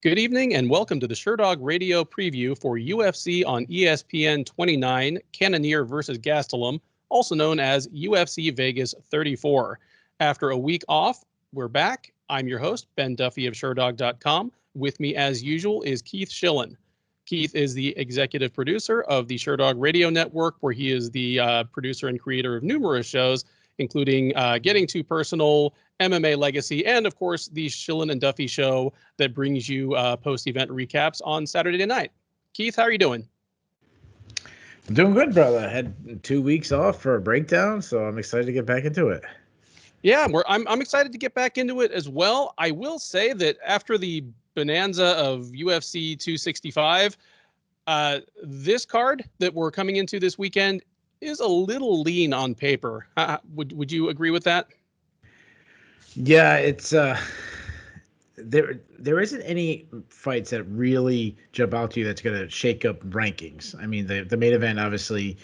Good evening and welcome to the Sherdog Radio preview for UFC on ESPN 29, Cannonier versus Gastelum, also known as UFC Vegas 34. After a week off, we're back. I'm your host, Ben Duffy of Sherdog.com. With me, as usual, is Keith Schillen. Keith is the executive producer of the Sherdog Radio Network, where he is the producer and creator of numerous shows, including Getting Too Personal, MMA Legacy, and, of course, the Schillen and Duffy Show that brings you post-event recaps on Saturday night. Keith, how are you doing? I'm doing good, brother. I had 2 weeks off for a breakdown, so I'm excited to get back into it. Yeah, I'm excited to get back into it as well. I will say that after the bonanza of UFC 265, this card that we're coming into this weekend is a little lean on paper. Would you agree with that? Yeah, it's there isn't any fights that really jump out to you that's going to shake up rankings. I mean, the main event obviously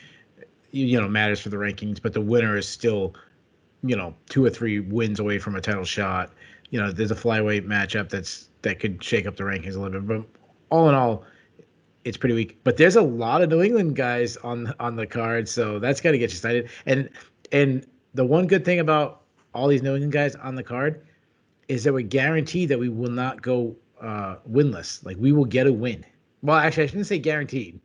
matters for the rankings, but the winner is still 2 or 3 wins away from a title shot. There's a flyweight matchup that could shake up the rankings a little bit, but all in all, it's pretty weak. But there's a lot of New England guys on the card, so that's got to get you excited. And the one good thing about all these New England guys on the card is that we're guaranteed that we will not go winless. Like, we will get a win. Well, actually, I shouldn't say guaranteed,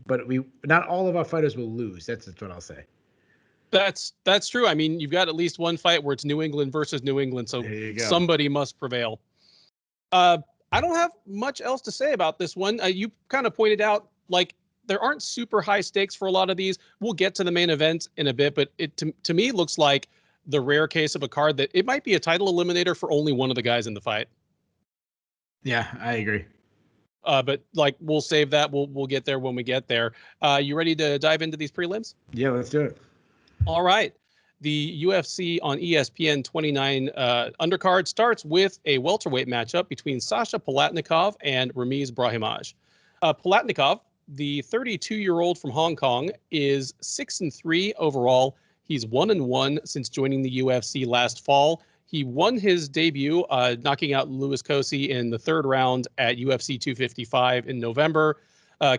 but not all of our fighters will lose. That's what I'll say. That's true. I mean, you've got at least one fight where it's New England versus New England, so somebody must prevail. I don't have much else to say about this one. You kind of pointed out, like, there aren't super high stakes for a lot of these. We'll get to the main event in a bit, but it to me looks like the rare case of a card that it might be a title eliminator for only one of the guys in the fight. Yeah, I agree. But like, we'll save that. We'll get there when we get there. You ready to dive into these prelims? Yeah, let's do it. All right. The UFC on ESPN 29 undercard starts with a welterweight matchup between Sasha Palatnikov and Ramiz Brahimaj. Palatnikov, the 32-year-old from Hong Kong, is 6-3 overall. He's 1-1 since joining the UFC last fall. He won his debut, knocking out Louis Cosi in the 3rd round at UFC 255 in November.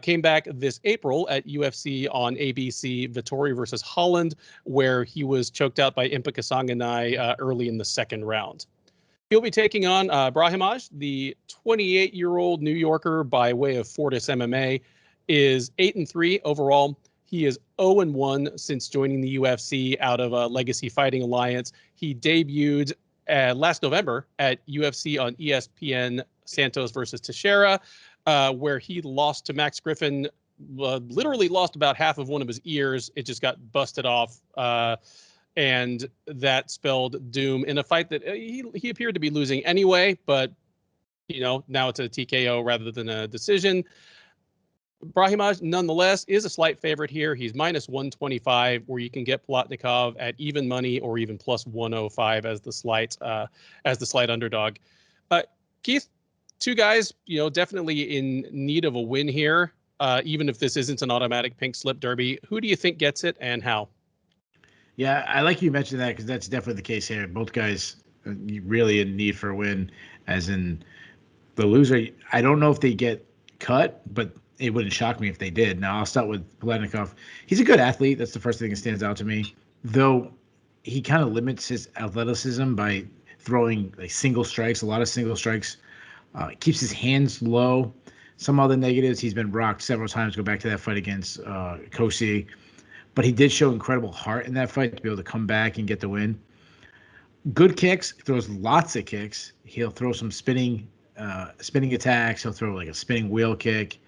Came back this April at UFC on ABC Vettori versus Holland, where he was choked out by Impa Kasanganay early in the 2nd round. He'll be taking on Brahimaj, the 28-year-old New Yorker by way of Fortis MMA, is 8-3 overall. He is 0-1 since joining the UFC out of Legacy Fighting Alliance. He debuted last November at UFC on ESPN Santos versus Teixeira, where he lost to Max Griffin, literally lost about half of one of his ears. It just got busted off, and that spelled doom in a fight that he appeared to be losing anyway, but now it's a TKO rather than a decision. Brahimaj, nonetheless, is a slight favorite here. He's minus 125, where you can get Palatnikov at even money or even plus 105 as the slight underdog. Keith, 2 guys, definitely in need of a win here, even if this isn't an automatic pink slip derby. Who do you think gets it and how? Yeah, I like you mentioned that because that's definitely the case here. Both guys really in need for a win, as in the loser. I don't know if they get cut, but it wouldn't shock me if they did. Now, I'll start with Palatnikov. He's a good athlete. That's the first thing that stands out to me, though he kind of limits his athleticism by throwing like single strikes, a lot of single strikes. Keeps his hands low. Some other negatives, he's been rocked several times. Go back to that fight against Cosi. But he did show incredible heart in that fight to be able to come back and get the win. Good kicks. Throws lots of kicks. He'll throw some spinning attacks. He'll throw like a spinning wheel kick.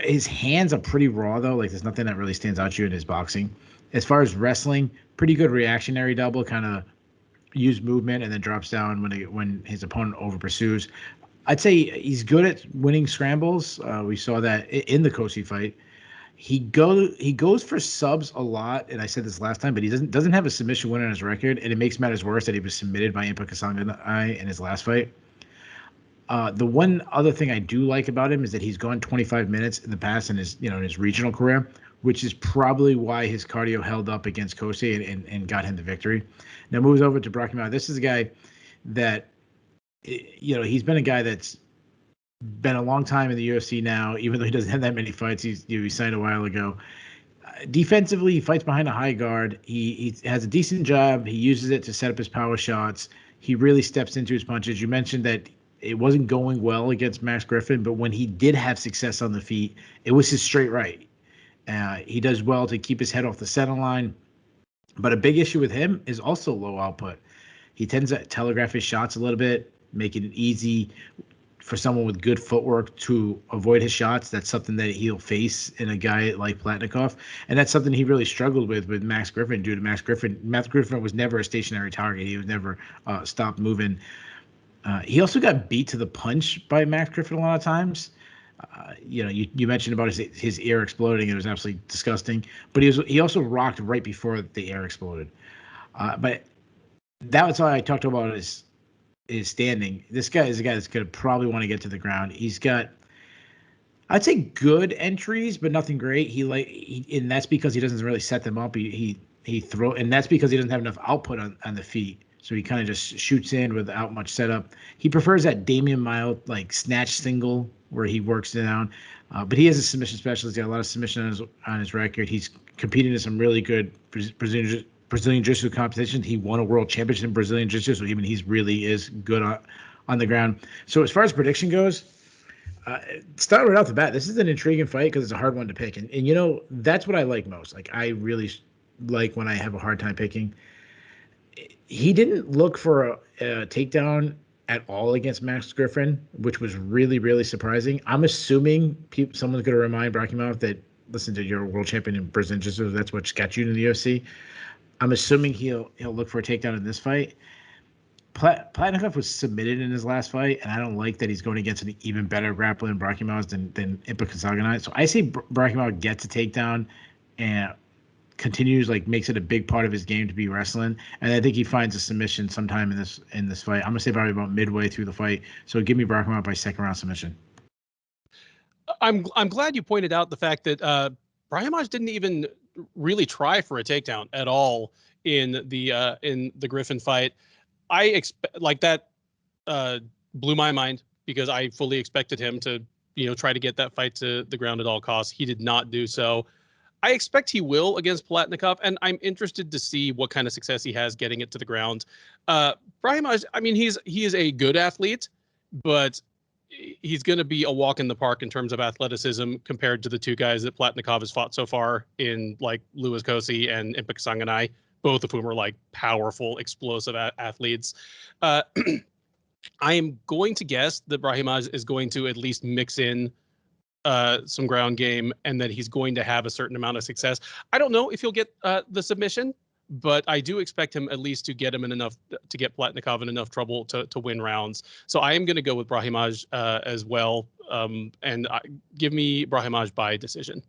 His hands are pretty raw, though. Like, there's nothing that really stands out to you in his boxing. As far as wrestling, pretty good reactionary double, kind of use movement and then drops down when his opponent over pursues. I'd say he's good at winning scrambles. We saw that in the Cosi fight. He goes for subs a lot, and I said this last time, but he doesn't have a submission win on his record, and it makes matters worse that he was submitted by Impa Kasanganay in his last fight. The one other thing I do like about him is that he's gone 25 minutes in the past in his regional career, which is probably why his cardio held up against Cosi and got him the victory. Now moves over to Brahimaj. This is a guy that he's been a guy that's been a long time in the UFC now, even though he doesn't have that many fights. He signed a while ago. Defensively, he fights behind a high guard. He has a decent job. He uses it to set up his power shots. He really steps into his punches. You mentioned that it wasn't going well against Max Griffin, but when he did have success on the feet, it was his straight right. He does well to keep his head off the center line. But a big issue with him is also low output. He tends to telegraph his shots a little bit, making it easy for someone with good footwork to avoid his shots. That's something that he'll face in a guy like Palatnikov. And that's something he really struggled with Max Griffin due to Max Griffin. Max Griffin was never a stationary target. He was never stopped moving. He also got beat to the punch by Max Griffin a lot of times. You mentioned about his ear exploding. It was absolutely disgusting. But he also rocked right before the air exploded. But that was why I talked about his standing. This guy is a guy that's going to probably want to get to the ground. He's got, I'd say, good entries, but nothing great. And that's because he doesn't really set them up. And that's because he doesn't have enough output on the feet. So he kind of just shoots in without much setup. He prefers that Damian Mild snatch single where he works it down. But he is a submission specialist. He's got a lot of submission on his record. He's competed in some really good Brazilian Jiu-Jitsu competition. He won a world championship in Brazilian Jiu-Jitsu, so even he really is good on the ground. So as far as prediction goes, start right off the bat, this is an intriguing fight because it's a hard one to pick. And that's what I like most. I really like when I have a hard time picking. He didn't look for a takedown at all against Max Griffin, which was really, really surprising. I'm assuming someone's going to remind Brahimaj that, listen, you're a world champion in Brazilian Jiu-Jitsu. That's what got you to the UFC. I'm assuming he'll look for a takedown in this fight. Palatnikov was submitted in his last fight, and I don't like that he's going against an even better grappler in Brahimaj than Impa. So I say Brahimaj gets a takedown and continues, makes it a big part of his game to be wrestling. And I think he finds a submission sometime in this fight. I'm gonna say probably about midway through the fight. So give me Brahimaj by second round submission. I'm glad you pointed out the fact that Brahimaj didn't even really try for a takedown at all in the Griffin fight. I expect that blew my mind because I fully expected him to try to get that fight to the ground at all costs. He did not do so. I expect he will against Palatnikov, and I'm interested to see what kind of success he has getting it to the ground. Brahimaj, I mean, he is a good athlete, but he's going to be a walk in the park in terms of athleticism compared to the two guys that Palatnikov has fought so far in Louis Kosi and Impa, both of whom are powerful, explosive athletes. I am going to guess that Brahimaj is going to at least mix in some ground game and that he's going to have a certain amount of success. I don't know if he'll get the submission, but I do expect him at least to get Palatnikov in enough trouble to win rounds. So I am going to go with Brahimaj as well, and give me Brahimaj by decision.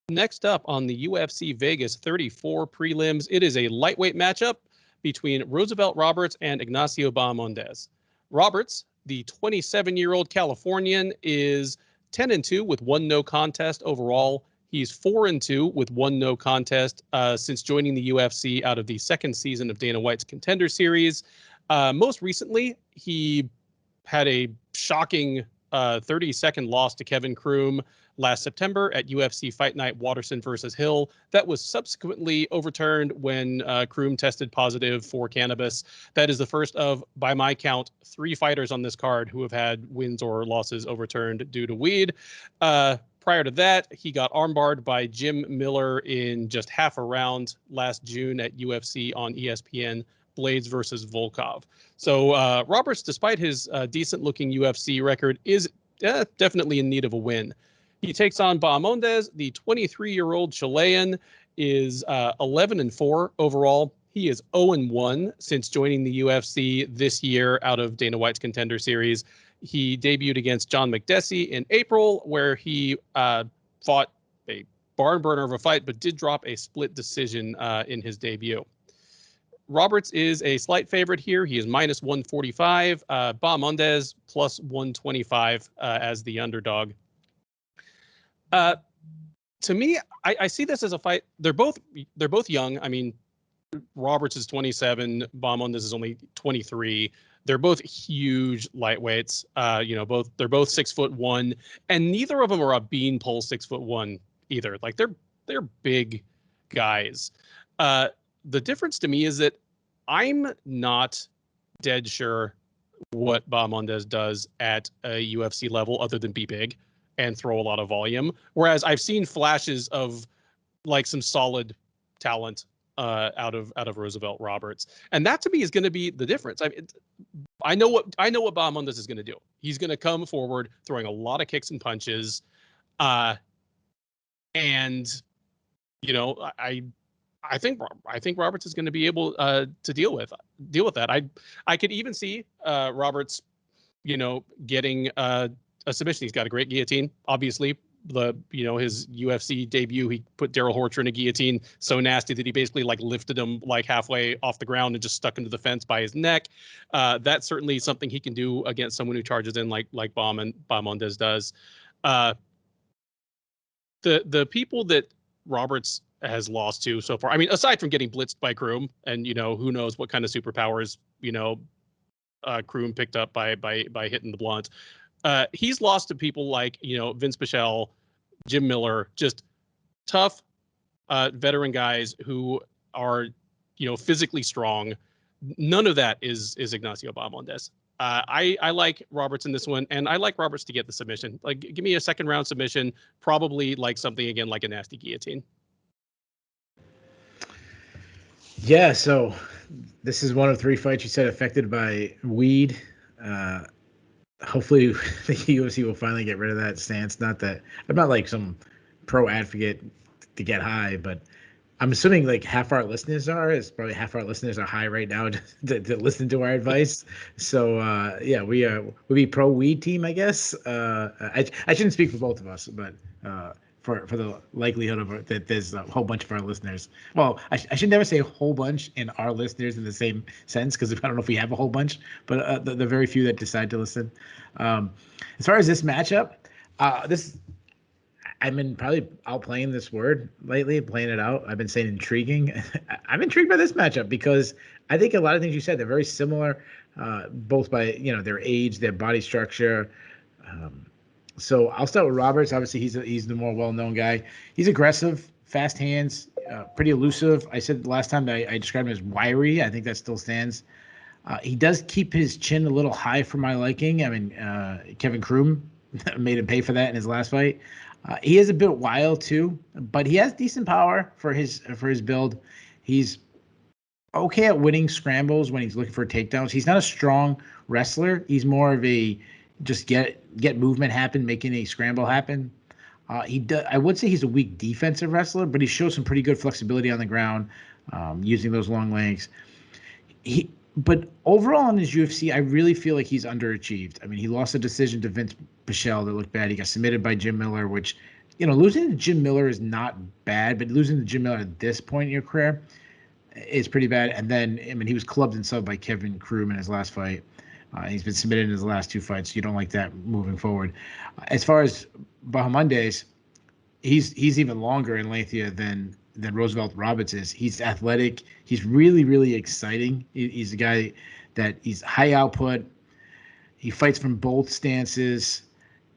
Next up on the UFC Vegas 34 prelims, it is a lightweight matchup between Roosevelt Roberts and Ignacio Bahamondes. Roberts, the 27-year-old Californian, is 10-2 with one no contest overall. He's 4-2 with one no contest since joining the UFC out of the second season of Dana White's Contender Series. Most recently, he had a shocking 30-second loss to Kevin Croom last September at UFC Fight Night Watterson versus Hill. That was subsequently overturned when Croom tested positive for cannabis. That is the first of, by my count, 3 fighters on this card who have had wins or losses overturned due to weed. Prior to that, he got armbarred by Jim Miller in just half a round last June at UFC on ESPN, Blades versus Volkov. So Roberts, despite his decent-looking UFC record, is definitely in need of a win. He takes on Bahamondes. The 23-year-old Chilean is 11-4 overall. He is 0-1 since joining the UFC this year out of Dana White's Contender Series. He debuted against John McDessie in April, where he fought a barn burner of a fight, but did drop a split decision in his debut. Roberts is a slight favorite here. He is minus 145. Bahamondes plus 125 as the underdog. To me, I see this as a fight. They're both young. I mean, Roberts is 27. Bahamondes is only 23. They're both huge lightweights. They're both 6'1", and neither of them are a beanpole 6'1" either. Like they're big guys. The difference to me is that I'm not dead sure what Bahamondes does at a UFC level other than be big and throw a lot of volume. Whereas I've seen flashes of like some solid talent out of Roosevelt Roberts, and that to me is going to be the difference. I know what Bahamondes is going to do. He's going to come forward throwing a lot of kicks and punches, and I think Roberts is going to be able to deal with that. I could even see Roberts, getting a submission. He's got a great guillotine, obviously. His UFC debut, he put Daryl Horcher in a guillotine so nasty that he basically like lifted him like halfway off the ground and just stuck into the fence by his neck. That's certainly something he can do against someone who charges in like Bahamondes does. The people that Roberts has lost to so far, I mean, aside from getting blitzed by Kroom, and who knows what kind of superpowers Kroom picked up by hitting the blunt. He's lost to people like, Vinc Pichel, Jim Miller, just tough veteran guys who are, physically strong. None of that is Ignacio Bahamondes. I like Roberts in this one, and I like Roberts to get the submission. Like, give me a second round submission, probably like something again like a nasty guillotine. Yeah, so this is one of 3 fights you said affected by weed. Hopefully the UFC will finally get rid of that stance. Not that I'm not like some pro advocate to get high, but I'm assuming like half our listeners are. It's probably half our listeners are high right now to listen to our advice. So we'll be pro weed team, I guess. I shouldn't speak for both of us, but for the likelihood of that there's a whole bunch of our listeners. Well, I should never say a whole bunch in our listeners in the same sense, because I don't know if we have a whole bunch, but the very few that decide to listen. As far as this matchup, I've been probably outplaying this word lately, playing it out. I've been saying intriguing. I'm intrigued by this matchup because I think a lot of things you said, they're very similar, both by their age, their body structure. So I'll start with Roberts. Obviously, he's the more well-known guy. He's aggressive, fast hands, pretty elusive. I said last time that I described him as wiry. I think that still stands. He does keep his chin a little high for my liking. I mean, Kevin Kroom made him pay for that in his last fight. He is a bit wild too, but he has decent power for his build. He's okay at winning scrambles when he's looking for takedowns. He's not a strong wrestler. He's more of a just get movement happen, making a scramble happen. I would say he's a weak defensive wrestler, but he shows some pretty good flexibility on the ground, using those long legs. But overall in his UFC, I really feel like he's underachieved. I mean, he lost a decision to Vinc Pichel that looked bad. He got submitted by Jim Miller, which, losing to Jim Miller is not bad, but losing to Jim Miller at this point in your career is pretty bad. And then, I mean, he was clubbed and subbed by Kevin Kroom in his last fight. He's been submitted in his last 2 fights. You don't like that moving forward. As far as Bahamondes, he's even longer and lengthier than Roosevelt Roberts is. He's athletic. He's really, really exciting. He's a guy that he's high output. He fights from both stances.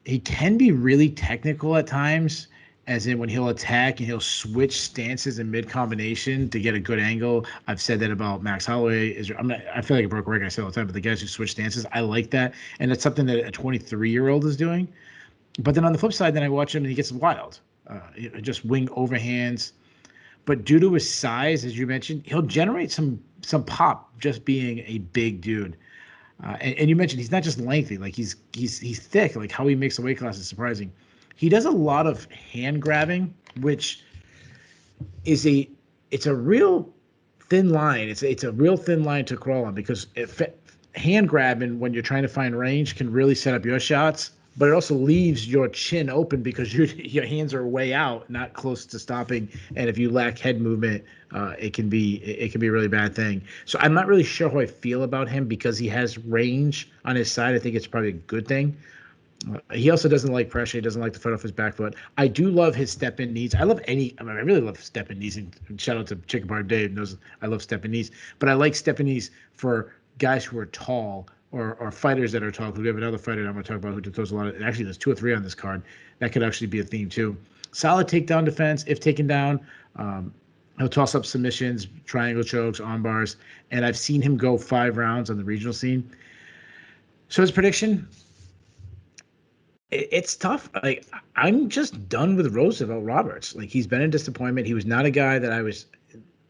He can be really technical at times, as in when he'll attack and he'll switch stances in mid-combination to get a good angle. I've said that about Max Holloway. I feel like a broken record. I say all the time, but the guys who switch stances, I like that. And it's something that a 23-year-old is doing. But then on the flip side, then I watch him and he gets wild. Just wing overhands. But due to his size, as you mentioned, he'll generate some pop just being a big dude. And you mentioned he's not just lengthy, like he's thick. Like how he makes the weight class is surprising. He does a lot of hand grabbing, which is it's a real thin line. It's a real thin line to crawl on, because hand grabbing when you're trying to find range can really set up your shots. But it also leaves your chin open because your hands are way out, not close to stopping. And if you lack head movement, it can be a really bad thing. So I'm not really sure how I feel about him because he has range on his side. I think it's probably a good thing. He also doesn't like pressure. He doesn't like to fight off his back foot. I do love his step-in knees. I really love step-in knees. And shout out to Chicken Bar Dave knows I love step-in knees. But I like step-in knees for guys who are tall or fighters that are tall. Because we have another fighter that I'm going to talk about who throws a lot of. Actually, there's 2 or 3 on this card. That could actually be a theme too. Solid takedown defense. If taken down, he'll toss up submissions, triangle chokes, arm bars. And I've seen him go 5 rounds on the regional scene. So his prediction. It's tough. Like, I'm just done with Roosevelt Roberts. Like, he's been a disappointment. He was not a guy that I was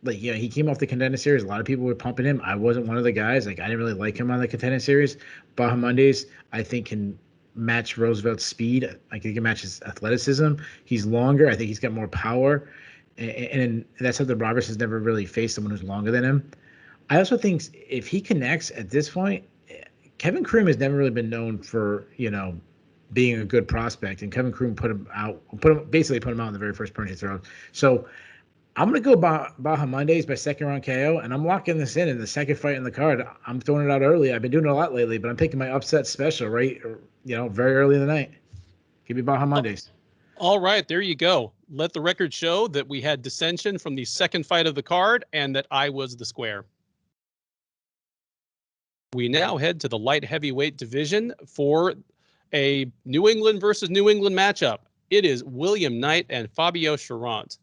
like, he came off the Contender Series. A lot of people were pumping him. I wasn't one of the guys. Like, I didn't really like him on the Contender Series. Bahamondes, I think, can match Roosevelt's speed. I think he can match his athleticism. He's longer. I think he's got more power. And that's something Roberts has never really faced someone who's longer than him. I also think if he connects at this point, Kevin Croom has never really been known for, being a good prospect, and Kevin Croom put him out in the very first punch he throws. So I'm going to go Bahamondes by second round KO, and I'm locking this in the second fight in the card. I'm throwing it out early. I've been doing it a lot lately, but I'm picking my upset special very early in the night. Give me Bahamondes. All right, there you go. Let the record show that we had dissension from the second fight of the card and that I was the square. We now head to the light heavyweight division for a New England versus New England matchup. It is William Knight and Fabio Cherant.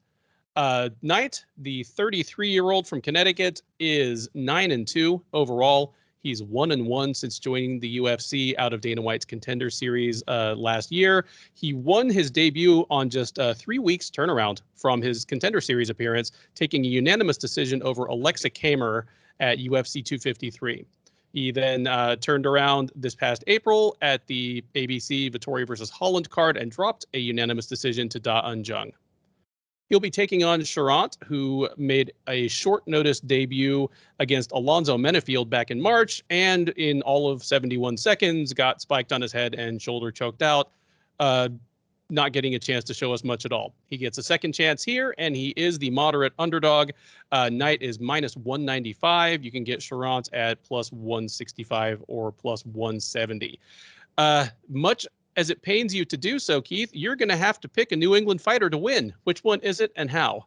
Knight, the 33-year-old from Connecticut, is 9-2 overall. He's 1-1 since joining the UFC out of Dana White's Contender Series last year. He won his debut on just 3 weeks turnaround from his Contender Series appearance, taking a unanimous decision over Alexa Kamer at UFC 253. He then turned around this past April at the ABC Vittori versus Holland card and dropped a unanimous decision to Da Un Jung. He'll be taking on Cherant, who made a short notice debut against Alonzo Menefield back in March, and in all of 71 seconds got spiked on his head and shoulder choked out, not getting a chance to show us much at all. He gets a second chance here, and he is the moderate underdog. Knight is minus 195. You can get Cherant at plus 165 or plus 170. Much as it pains you to do so, Keith, you're going to have to pick a New England fighter to win. Which one is it and how?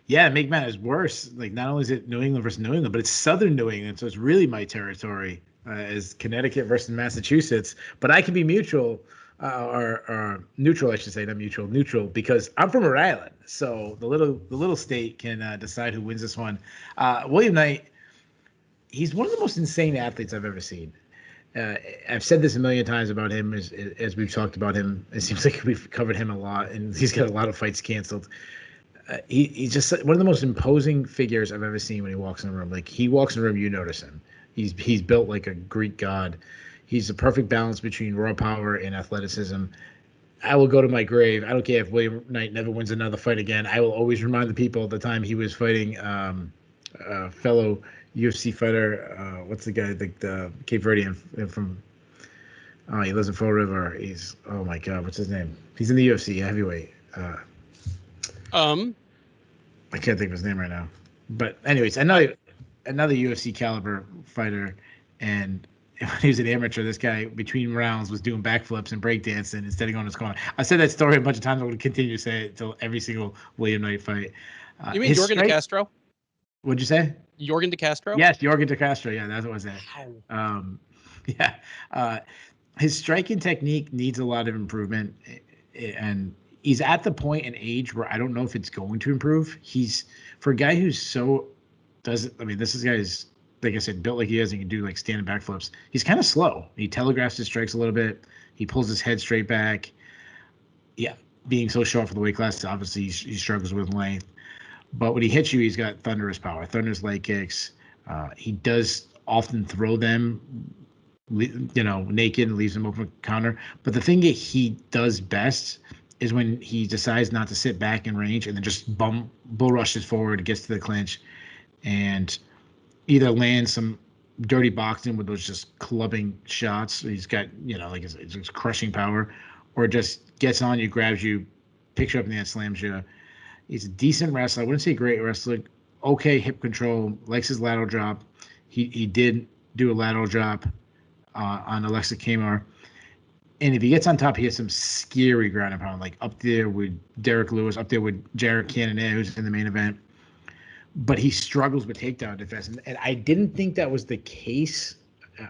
Yeah, make matters worse. Like, not only is it New England versus New England, but it's Southern New England, so it's really my territory as Connecticut versus Massachusetts. But I can be neutral, or neutral, I should say, not mutual, neutral, because I'm from Rhode Island. So the little state can decide who wins this one. William Knight, he's one of the most insane athletes I've ever seen. I've said this a million times about him as we've talked about him. It seems like we've covered him a lot, and he's got a lot of fights canceled. He's just one of the most imposing figures I've ever seen when he walks in a room. Like, he walks in a room, you notice him. He's built like a Greek god. He's the perfect balance between raw power and athleticism. I will go to my grave. I don't care if William Knight never wins another fight again. I will always remind the people at the time he was fighting fellow UFC fighter. What's the guy? The Cape Verdean from. Oh, he lives in Fall River. He's, oh my God, what's his name? He's in the UFC heavyweight. I can't think of his name right now. But anyways, another UFC caliber fighter, and when he was an amateur, this guy between rounds was doing backflips and breakdancing instead of going to his corner. I said that story a bunch of times. I would continue to say it until every single William Knight fight. You mean Jorgen De Castro? What'd you say? Jorgen De Castro? Yes, Jorgen De Castro. Yeah, that's what was that. His striking technique needs a lot of improvement, and he's at the point in age where I don't know if it's going to improve. He's, for a guy who's this guy's, like I said, built like he is, he can do like standing backflips. He's kind of slow. He telegraphs his strikes a little bit. He pulls his head straight back. Yeah, being so short for the weight class, obviously he struggles with length. But when he hits you, he's got thunderous power, thunderous leg kicks. He does often throw them, naked and leaves them open for counter. But the thing that he does best is when he decides not to sit back in range and then just bull rushes forward, gets to the clinch, and either lands some dirty boxing with those just clubbing shots. He's got, like his crushing power, or just gets on you, grabs you, picks you up in the hand, slams you. He's a decent wrestler. I wouldn't say great wrestler. Okay hip control, likes his lateral drop. He did do a lateral drop on Alexa Kamer. And if he gets on top, he has some scary ground and pound, like up there with Derek Lewis, up there with Jared Cannonier, who's in the main event. But he struggles with takedown defense, and I didn't think that was the case.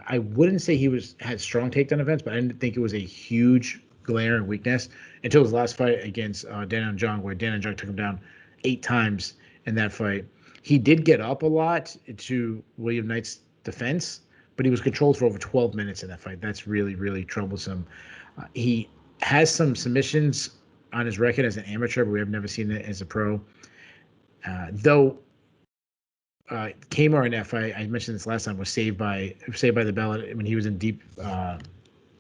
I wouldn't say he had strong takedown defense, but I didn't think it was a huge glaring weakness until his last fight against Daniel Jong, where Daniel Jong took him down 8 times in that fight. He did get up a lot to William Knight's defense, but he was controlled for over 12 minutes in that fight. That's really, really troublesome. He has some submissions on his record as an amateur, but we have never seen it as a pro. Though Kmart in that fight, I mentioned this last time, was saved by the bell when he was in deep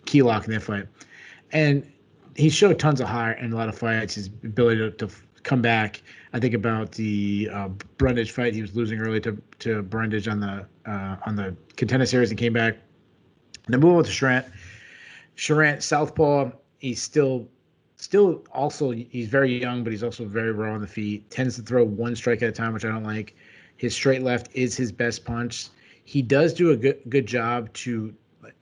key lock in that fight. And he showed tons of heart in a lot of fights, his ability to come back. I think about the Brundage fight. He was losing early to Brundage on the contender series and came back. And then move on to Cherant. Cherant, southpaw, he's still also, he's very young, but he's also very raw on the feet. Tends to throw one strike at a time, which I don't like. His straight left is his best punch. He does do a good job to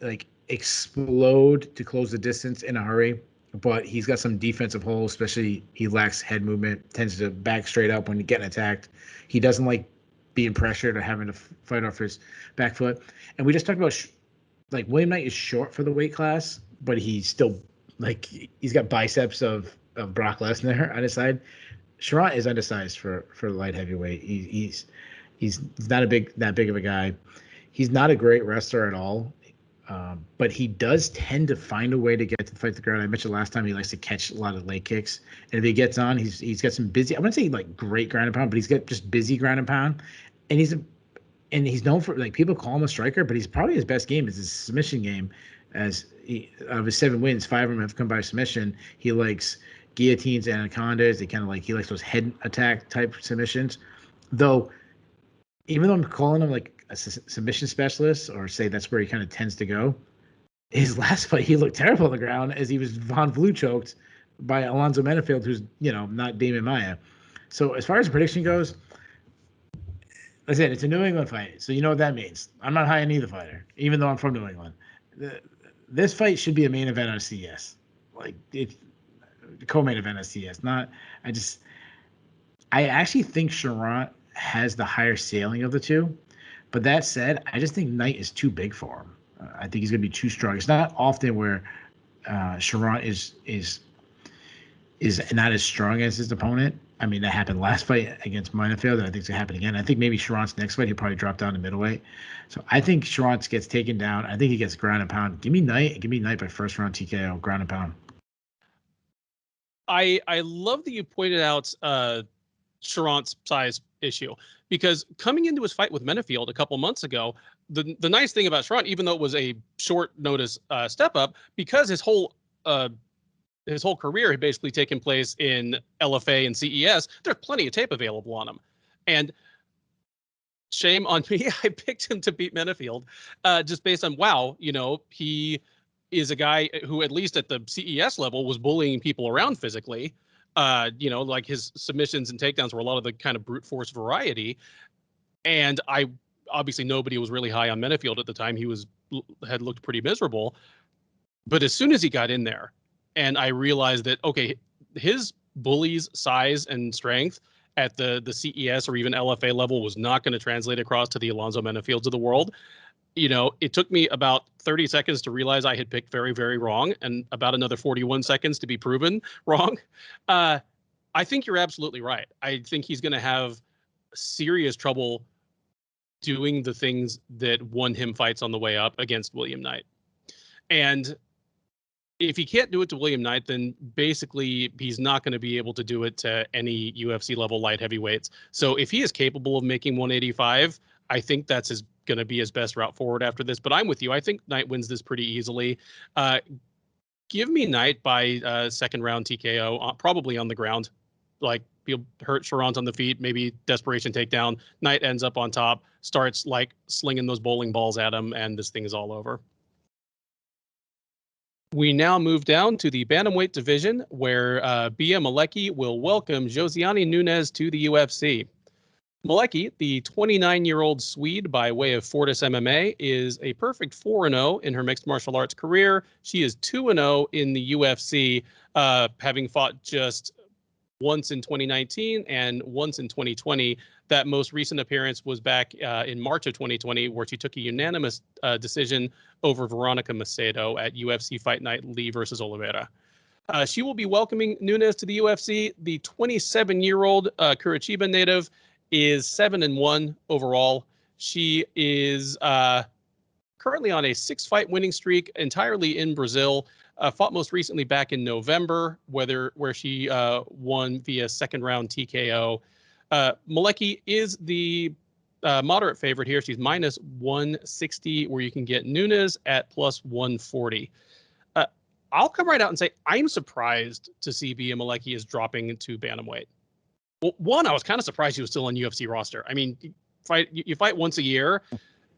like explode to close the distance in a hurry, but he's got some defensive holes, especially he lacks head movement, tends to back straight up when he's getting attacked. He doesn't like being pressured or having to fight off his back foot. And we just talked about like William Knight is short for the weight class, but he's still like he's got biceps of Brock Lesnar on his side. Cherant is undersized for light heavyweight. He's not that big of a guy. He's not a great wrestler at all, but he does tend to find a way to get to fight the ground. I mentioned last time he likes to catch a lot of leg kicks, and if he gets on, he's got some busy. I wouldn't say like great ground and pound, but he's got just busy ground and pound, and he's known for like people call him a striker, but he's probably his best game is his submission game. Of his 7 wins, 5 of them have come by submission. He likes guillotines and anacondas. He likes those head attack type submissions. Though, even though I'm calling him like a submission specialist, or say that's where he kind of tends to go, his last fight he looked terrible on the ground as he was Von Flue choked by Alonzo Menafield, who's not Damon Maya. So as far as prediction goes, like I said, it's a New England fight, so you know what that means. I'm not high on either fighter, even though I'm from New England. This fight should be a main event on CS, like the co-main event on CS. I actually think Cherant has the higher ceiling of the two, but that said, I just think Knight is too big for him. I think he's going to be too strong. It's not often where Cherant is not as strong as his opponent. I mean, that happened last fight against Menafield, and I think it's going to happen again. I think maybe Cherant's next fight, he'll probably drop down to middleweight. So I think Cherant gets taken down. I think he gets ground and pound. Give me Knight by first round TKO, ground and pound. I love that you pointed out Cherant's size issue, because coming into his fight with Menafield a couple months ago, the nice thing about Cherant, even though it was a short notice step up, because his whole career had basically taken place in LFA and CES, there's plenty of tape available on him. And shame on me, I picked him to beat Menafield just based on, he is a guy who, at least at the CES level, was bullying people around physically. Like his submissions and takedowns were a lot of the kind of brute force variety. And obviously nobody was really high on Menafield at the time. He had looked pretty miserable. But as soon as he got in there, and I realized that, okay, his bully's size and strength at the CES or even LFA level was not going to translate across to the Alonzo Menafields of the world. It took me about 30 seconds to realize I had picked very, very wrong, and about another 41 seconds to be proven wrong. I think you're absolutely right. I think he's going to have serious trouble doing the things that won him fights on the way up against William Knight. And if he can't do it to William Knight, then basically he's not going to be able to do it to any UFC level light heavyweights. So if he is capable of making 185, I think that's going to be his best route forward after this. But I'm with you. I think Knight wins this pretty easily. Give me Knight by second round TKO, probably on the ground. Like, he'll hurt Cherant on the feet, maybe desperation takedown. Knight ends up on top, starts like slinging those bowling balls at him, and this thing is all over. We now move down to the bantamweight division, where Bia Malecki will welcome Josiane Nunes to the UFC. Malecki, the 29-year-old Swede by way of Fortis MMA, is a perfect 4-0 in her mixed martial arts career. She is 2-0 in the UFC, having fought just once in 2019 and once in 2020. That most recent appearance was back in March of 2020, where she took a unanimous decision over Veronica Macedo at UFC Fight Night Lee versus Oliveira. She will be welcoming Nunes to the UFC. The 27-year-old Curitiba native is 7-1 overall. She is currently on a 6-fight winning streak entirely in Brazil. Fought most recently back in November, where she won via second round TKO. Malecki is the moderate favorite here. She's minus 160, where you can get Nunes at plus 140. I'll come right out and say I'm surprised to see Bia Malecki is dropping into bantamweight. Well, one, I was kind of surprised she was still on UFC roster. I mean, you fight once a year,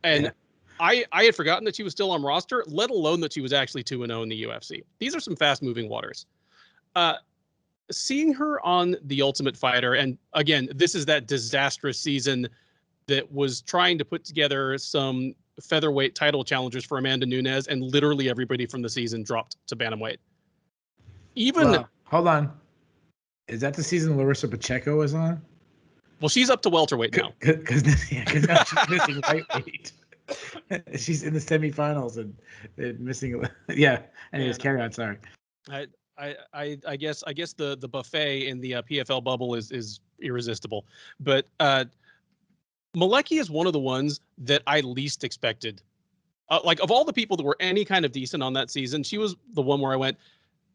and yeah. I had forgotten that she was still on roster, let alone that she was actually 2-0 in the UFC. These are some fast-moving waters. Seeing her on The Ultimate Fighter, and again, this is that disastrous season that was trying to put together some featherweight title challengers for Amanda Nunes, and literally everybody from the season dropped to bantamweight. Hold on. Is that the season Larissa Pacheco is on? Well, she's up to welterweight now. Because now she's missing lightweight. She's in the semifinals and missing. Yeah. Anyways, carry on. Sorry. I guess the buffet in the PFL bubble is irresistible. But Malecki is one of the ones that I least expected. Like, of all the people that were any kind of decent on that season, she was the one where I went,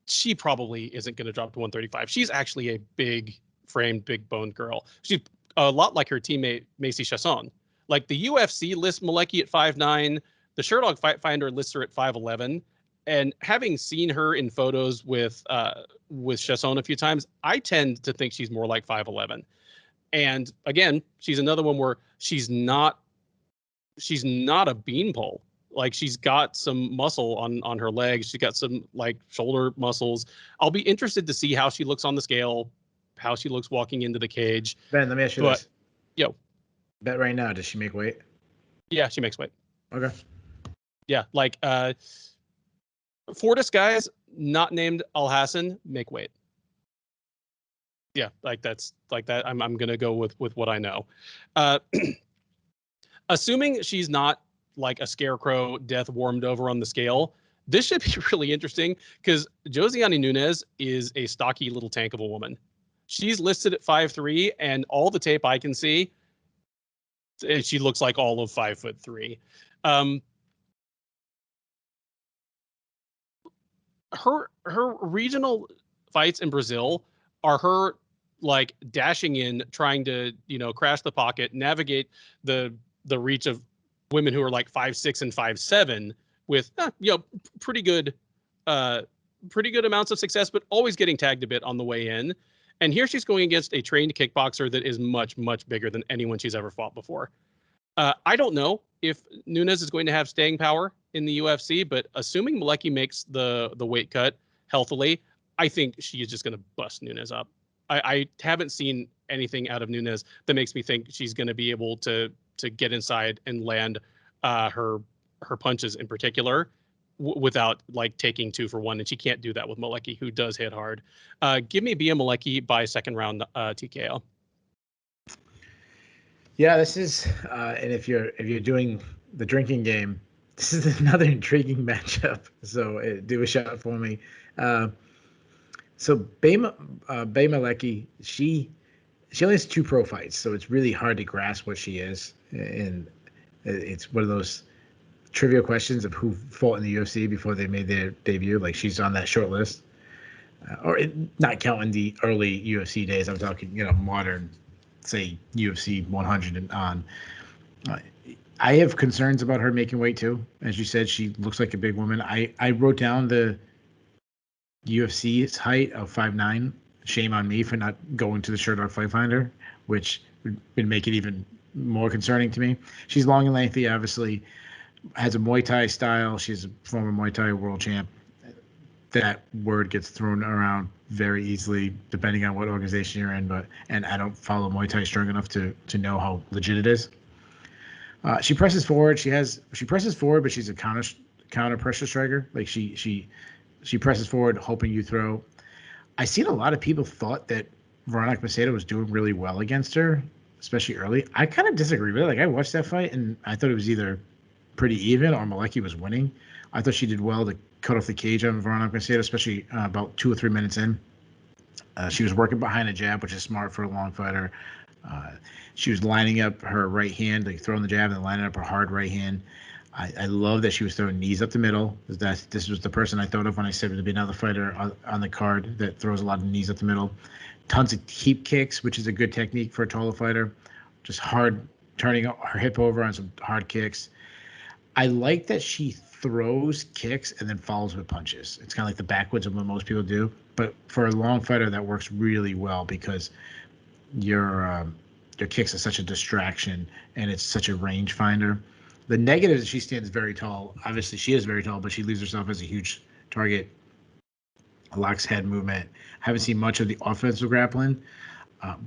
she probably isn't going to drop to 135. She's actually a big framed, big boned girl. She's a lot like her teammate Macy Chasson. Like, the UFC lists Malecki at 5'9", the Sherdog Fight Finder lists her at 5'11", and having seen her in photos with Chasson a few times, I tend to think she's more like 5'11". And again, she's another one where she's not a beanpole. Like, she's got some muscle on her legs. She's got some like shoulder muscles. I'll be interested to see how she looks on the scale, how she looks walking into the cage. Ben, let me ask you this. Yo. Bet right now, does she make weight? Yeah, she makes weight. Okay. Yeah, like Fortis guys not named Al Hassan make weight. Yeah, like that's like that. I'm gonna go with what I know. Assuming she's not like a scarecrow, death warmed over on the scale, this should be really interesting because Josiane Nunes is a stocky little tank of a woman. She's listed at 5'3", and all the tape I can see, she looks like all of 5'3". Her regional fights in Brazil are her like dashing in, trying to crash the pocket, navigate the reach of women who are like 5'6" and 5'7" with pretty good amounts of success, but always getting tagged a bit on the way in. And here she's going against a trained kickboxer that is much, much bigger than anyone she's ever fought before. I don't know if Nunes is going to have staying power in the UFC, but assuming Malecki makes the weight cut healthily, I think she is just going to bust Nunes up. I haven't seen anything out of Nunes that makes me think she's going to be able to get inside and land her punches in particular without like taking 2 for 1, and she can't do that with Malecki, who does hit hard. Give me Bia Malecki by second round TKO. Yeah, this is and if you're doing the drinking game, this is another intriguing matchup. So do a shot for me. So Bia Malecki, she only has 2 pro fights, so it's really hard to grasp what she is. And it's one of those trivia questions of who fought in the UFC before they made their debut. Like, she's on that short list, not counting the early UFC days. I'm talking, modern, say UFC 100 and on. I have concerns about her making weight too. As you said, she looks like a big woman. I wrote down the UFC's height of 5'9". Shame on me for not going to the Sherdog Fight Finder, which would make it even more concerning to me. She's long and lengthy, obviously, has a Muay Thai style. She's a former Muay Thai world champ. that word gets thrown around very easily depending on what organization you're in. And I don't follow Muay Thai strong enough to know how legit it is. She presses forward. She presses forward, but she's a counter pressure striker. Like she presses forward, hoping you throw. I seen a lot of people thought that Veronica Macedo was doing really well against her, especially early. I kind of disagree with it. Like I watched that fight and I thought it was either pretty even or Malecki was winning. I thought she did well to cut off the cage on Veronica Macedo, especially about 2 or 3 minutes in. She was working behind a jab, which is smart for a long fighter. She was lining up her right hand, like throwing the jab and lining up her hard right hand. I love that she was throwing knees up the middle. This was the person I thought of when I said to be another fighter on the card that throws a lot of knees up the middle. Tons of heap kicks, which is a good technique for a taller fighter. Just hard, turning her hip over on some hard kicks. I like that she throws kicks and then follows with punches. It's kind of like the backwards of what most people do. But for a long fighter, that works really well because your kicks are such a distraction and it's such a range finder. The negative is she stands very tall. Obviously, she is very tall, but she leaves herself as a huge target. Locks head movement. Haven't seen much of the offensive grappling,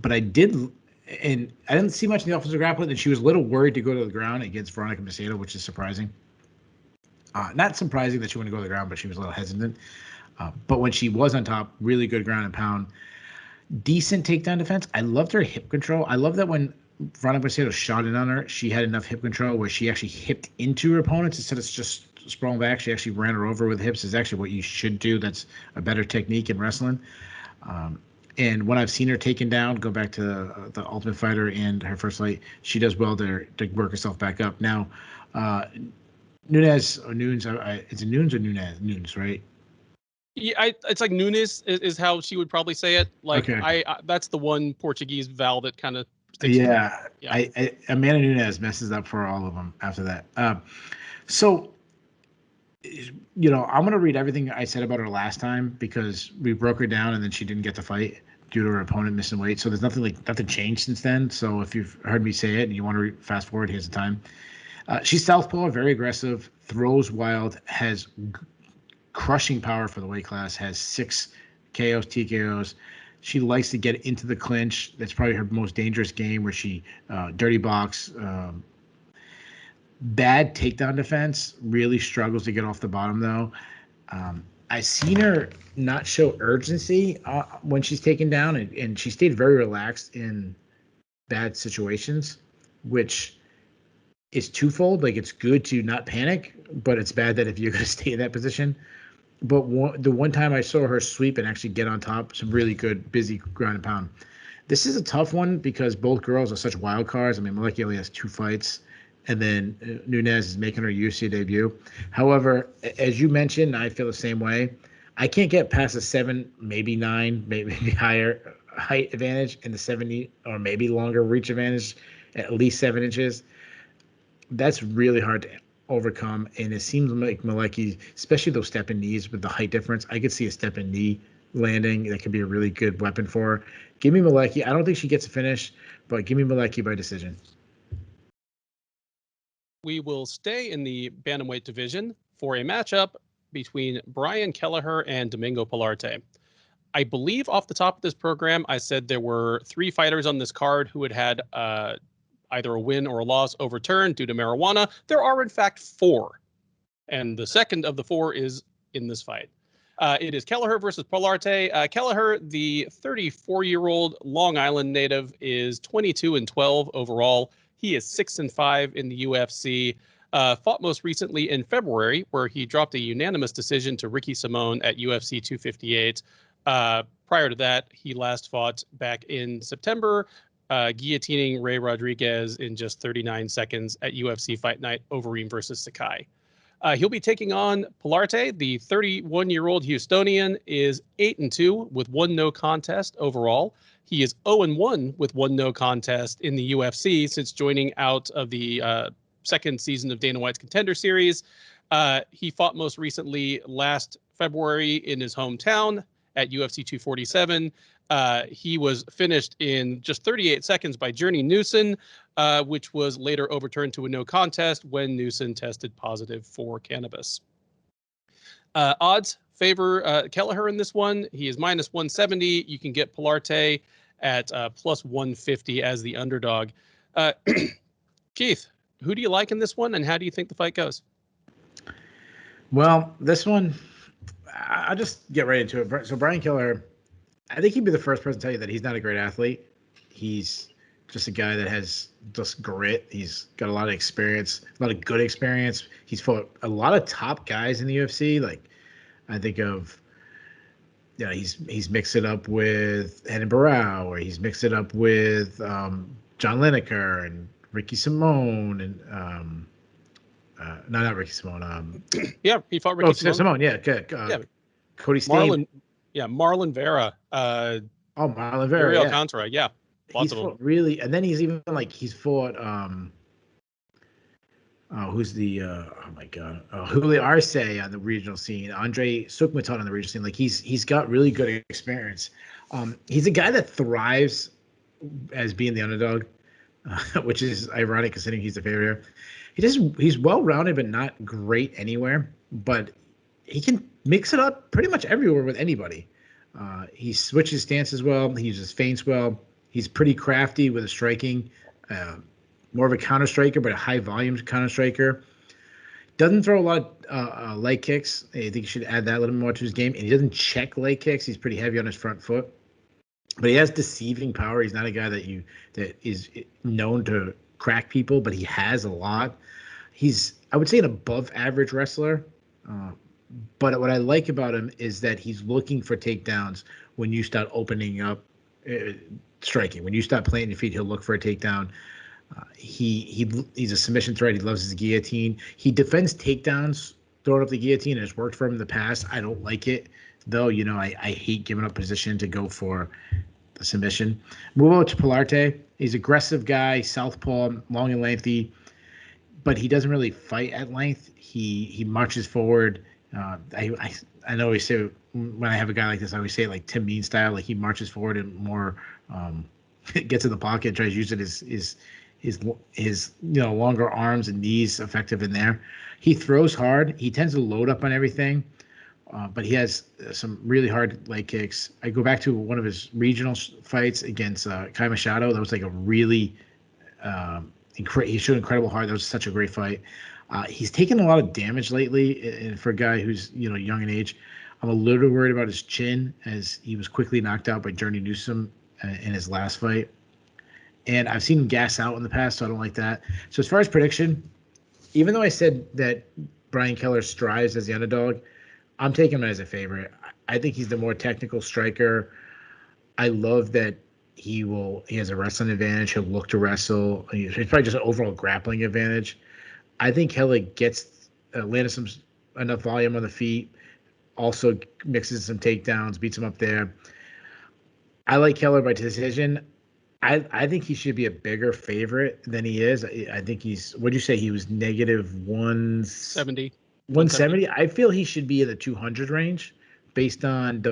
but I didn't see much of the offensive grappling, and she was a little worried to go to the ground against Veronica Macedo, which is surprising. Not surprising that she wanted to go to the ground, but she was a little hesitant. But when she was on top, really good ground and pound. Decent takedown defense. I loved her hip control. I love that when Veronica Macedo shot in on her, she had enough hip control where she actually hipped into her opponents instead of just sprawling back. She actually ran her over with hips. Is actually what you should do. That's a better technique in wrestling. And when I've seen her taken down, go back to the Ultimate Fighter and her first fight, she does well to work herself back up. Now, Nunes or Nunes, is it Nunes or Nunes? Nunes, right? Yeah, it's like Nunes is how she would probably say it. Like Okay. I that's the one Portuguese vowel that kind of sticks. Yeah, Yeah. Amanda Nunes messes up for all of them after that. So, I'm going to read everything I said about her last time because we broke her down and then she didn't get to fight due to her opponent missing weight. So there's nothing changed since then. So if you've heard me say it and you want to fast forward, here's the time. She's southpaw, very aggressive, throws wild, has crushing power for the weight class, has 6 KOs, TKOs. She likes to get into the clinch. That's probably her most dangerous game where she dirty box. Bad takedown defense, really struggles to get off the bottom though. I've seen her not show urgency when she's taken down, and she stayed very relaxed in bad situations, which is twofold. Like it's good to not panic, but it's bad that if you're going to stay in that position. But the one time I saw her sweep and actually get on top, some really good, busy ground and pound. This is a tough one because both girls are such wild cards. I mean, Malecki only has 2 fights, and then Nunes is making her UFC debut. However, as you mentioned, I feel the same way. I can't get past a 7, maybe 9, maybe higher height advantage and the 70 or maybe longer reach advantage, at least 7 inches. That's really hard to overcome, and it seems like Malecki, especially those step-in knees with the height difference, I could see a step-in knee landing. That could be a really good weapon for her. Give me Malecki. I don't think she gets a finish, but give me Malecki by decision. We will stay in the bantamweight division for a matchup between Brian Kelleher and Domingo Pilarte. I believe off the top of this program, I said there were 3 fighters on this card who had either a win or a loss overturned due to marijuana. There are, in fact, 4. And the second of the 4 is in this fight. It is Kelleher versus Pilarte. Kelleher, the 34-year-old Long Island native, is 22-12 overall. He is 6-5 in the UFC. Fought most recently in February, where he dropped a unanimous decision to Ricky Simone at UFC 258. Prior to that, he last fought back in September, guillotining Ray Rodriguez in just 39 seconds at UFC Fight Night, Overeem versus Sakai. He'll be taking on Pilarte. The 31-year-old Houstonian is 8-2 with 1 no contest overall. He is 0-1 with 1 no contest in the UFC since joining out of the second season of Dana White's Contender Series. He fought most recently last February in his hometown at UFC 247. He was finished in just 38 seconds by Journey Newson, which was later overturned to a no contest when Newson tested positive for cannabis. Odds favor Kelleher in this one. He is minus 170. You can get Pilarte at plus 150 as the underdog. Keith, who do you like in this one, and how do you think the fight goes? Well, this one, I'll just get right into it. So Brian Kelleher, I think he'd be the first person to tell you that he's not a great athlete. He's just a guy that has just grit. He's got a lot of experience, a lot of good experience. He's fought a lot of top guys in the UFC. Like I think of, he's mixed it up with Henan Barrow, or he's mixed it up with John Lineker and Ricky Simone and no, not Ricky Simone. Yeah, he fought Ricky Simone. Yeah, good. Yeah. Cody Steen. Marlon Vera. Marlon Vera. Ariel Contra. Yeah. Lots He's of them. Really, and then he's even he's fought who's the Julio Arce on the regional scene, Andre Sukmaton on the regional scene. Like he's got really good experience. He's a guy that thrives as being the underdog, which is ironic considering he's the favorite here. He's well rounded but not great anywhere, but he can mix it up pretty much everywhere with anybody. He switches stances well, he uses feints well. He's pretty crafty with his striking, more of a counter striker, but a high volume counter striker. Doesn't throw a lot of leg kicks. I think he should add that a little more to his game. And he doesn't check leg kicks. He's pretty heavy on his front foot, but he has deceiving power. He's not a guy that is known to crack people, but he has a lot. He's, I would say, an above average wrestler. But what I like about him is that he's looking for takedowns when you start opening up striking. When you stop planting your feet, he'll look for a takedown. He's a submission threat. He loves his guillotine. He defends takedowns throwing up the guillotine. It's worked for him in the past. I don't like it, though. I hate giving up position to go for the submission. Move over to Pilarte. He's an aggressive guy, southpaw, long and lengthy, but he doesn't really fight at length. He marches forward. I know we say when I have a guy like this, I always say it like Tim Mean style. Like he marches forward and more gets in the pocket, tries to use it his longer arms and knees effective in there. He throws hard. He tends to load up on everything, but he has some really hard leg kicks. I go back to one of his regional fights against Kai Machado. That was like a really he showed incredible heart. That was such a great fight. He's taken a lot of damage lately, and for a guy who's young in age, I'm a little worried about his chin, as he was quickly knocked out by Journey Newsom in his last fight. And I've seen him gas out in the past, so I don't like that. So as far as prediction, even though I said that Brian Kelleher strives as the underdog, I'm taking him as a favorite. I think he's the more technical striker. I love that he has a wrestling advantage. He'll look to wrestle. He's probably just an overall grappling advantage. I think Kelleher gets landed enough volume on the feet, also mixes some takedowns, beats him up there. I like Kelleher by decision. I think he should be a bigger favorite than he is. I think what'd you say? He was negative 170. 170. I feel he should be in the 200 range based on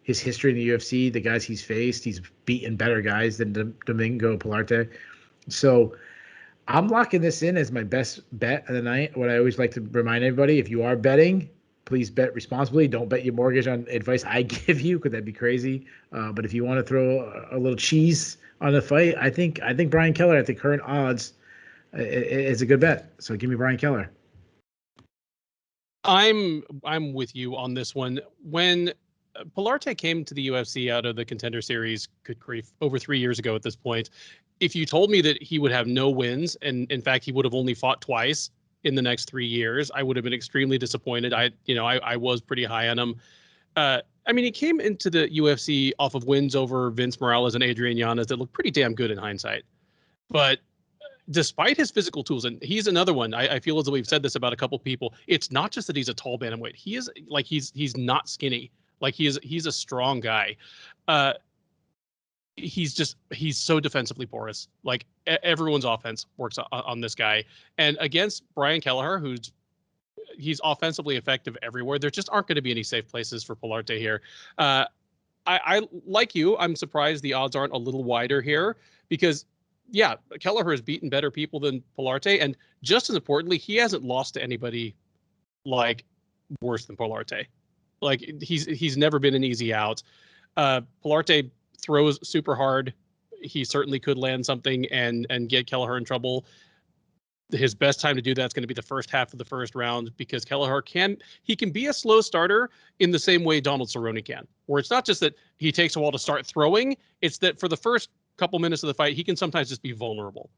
his history in the UFC, the guys he's faced. He's beaten better guys than Domingo, Pilarte. So I'm locking this in as my best bet of the night. What I always like to remind everybody, if you are betting, please bet responsibly. Don't bet your mortgage on advice I give you, because that'd be crazy. But if you want to throw a little cheese on the fight, I think Brian Kelleher at the current odds is a good bet. So give me Brian Kelleher. I'm with you on this one. When Pilarte came to the UFC out of the Contender Series, good grief, over 3 years ago at this point, if you told me that he would have no wins, and in fact he would have only fought twice in the next 3 years, I would have been extremely disappointed. I was pretty high on him. He came into the UFC off of wins over Vince Morales and Adrian Yanez that looked pretty damn good in hindsight. But despite his physical tools, and he's another one, I feel as though we've said this about a couple people, it's not just that he's a tall bantamweight. He is like, he's not skinny. Like he's a strong guy. He's so defensively porous. Like everyone's offense works on this guy. And against Brian Kelleher, he's offensively effective everywhere, there just aren't going to be any safe places for Pilarte here. I like you. I'm surprised the odds aren't a little wider here, because yeah, Kelleher has beaten better people than Pilarte, and just as importantly, he hasn't lost to anybody like worse than Pilarte. Like he's never been an easy out. Pilarte throws super hard. He certainly could land something and get Kelleher in trouble. His best time to do that's going to be the first half of the first round, because Kelleher can be a slow starter in the same way Donald Cerrone can, where it's not just that he takes a while to start throwing, it's that for the first couple minutes of the fight, he can sometimes just be vulnerable.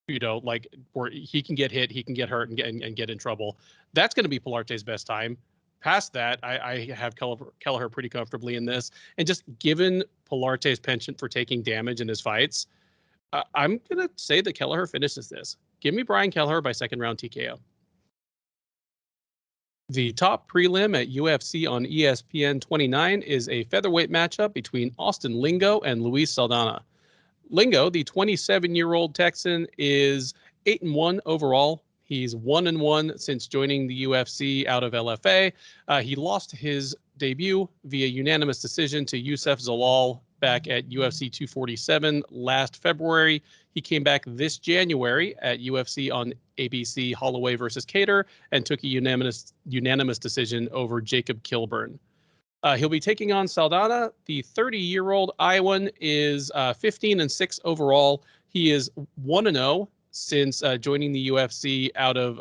Like where he can get hit, he can get hurt and get in trouble. That's going to be Pilarte's best time. Past that, I have Kelleher pretty comfortably in this. And just given Pilarte's penchant for taking damage in his fights, I'm going to say that Kelleher finishes this. Give me Brian Kelleher by second round TKO. The top prelim at UFC on ESPN 29 is a featherweight matchup between Austin Lingo and Luis Saldana. Lingo, the 27-year-old Texan, is 8-1 overall. He's 1-1 since joining the UFC out of LFA. He lost his debut via unanimous decision to Youssef Zalal back at UFC 247 last February. He came back this January at UFC on ABC Holloway versus Cater and took a unanimous decision over Jacob Kilburn. He'll be taking on Saldana. The 30-year-old Iowan is 15-6 overall. He is 1-0 since joining the UFC out of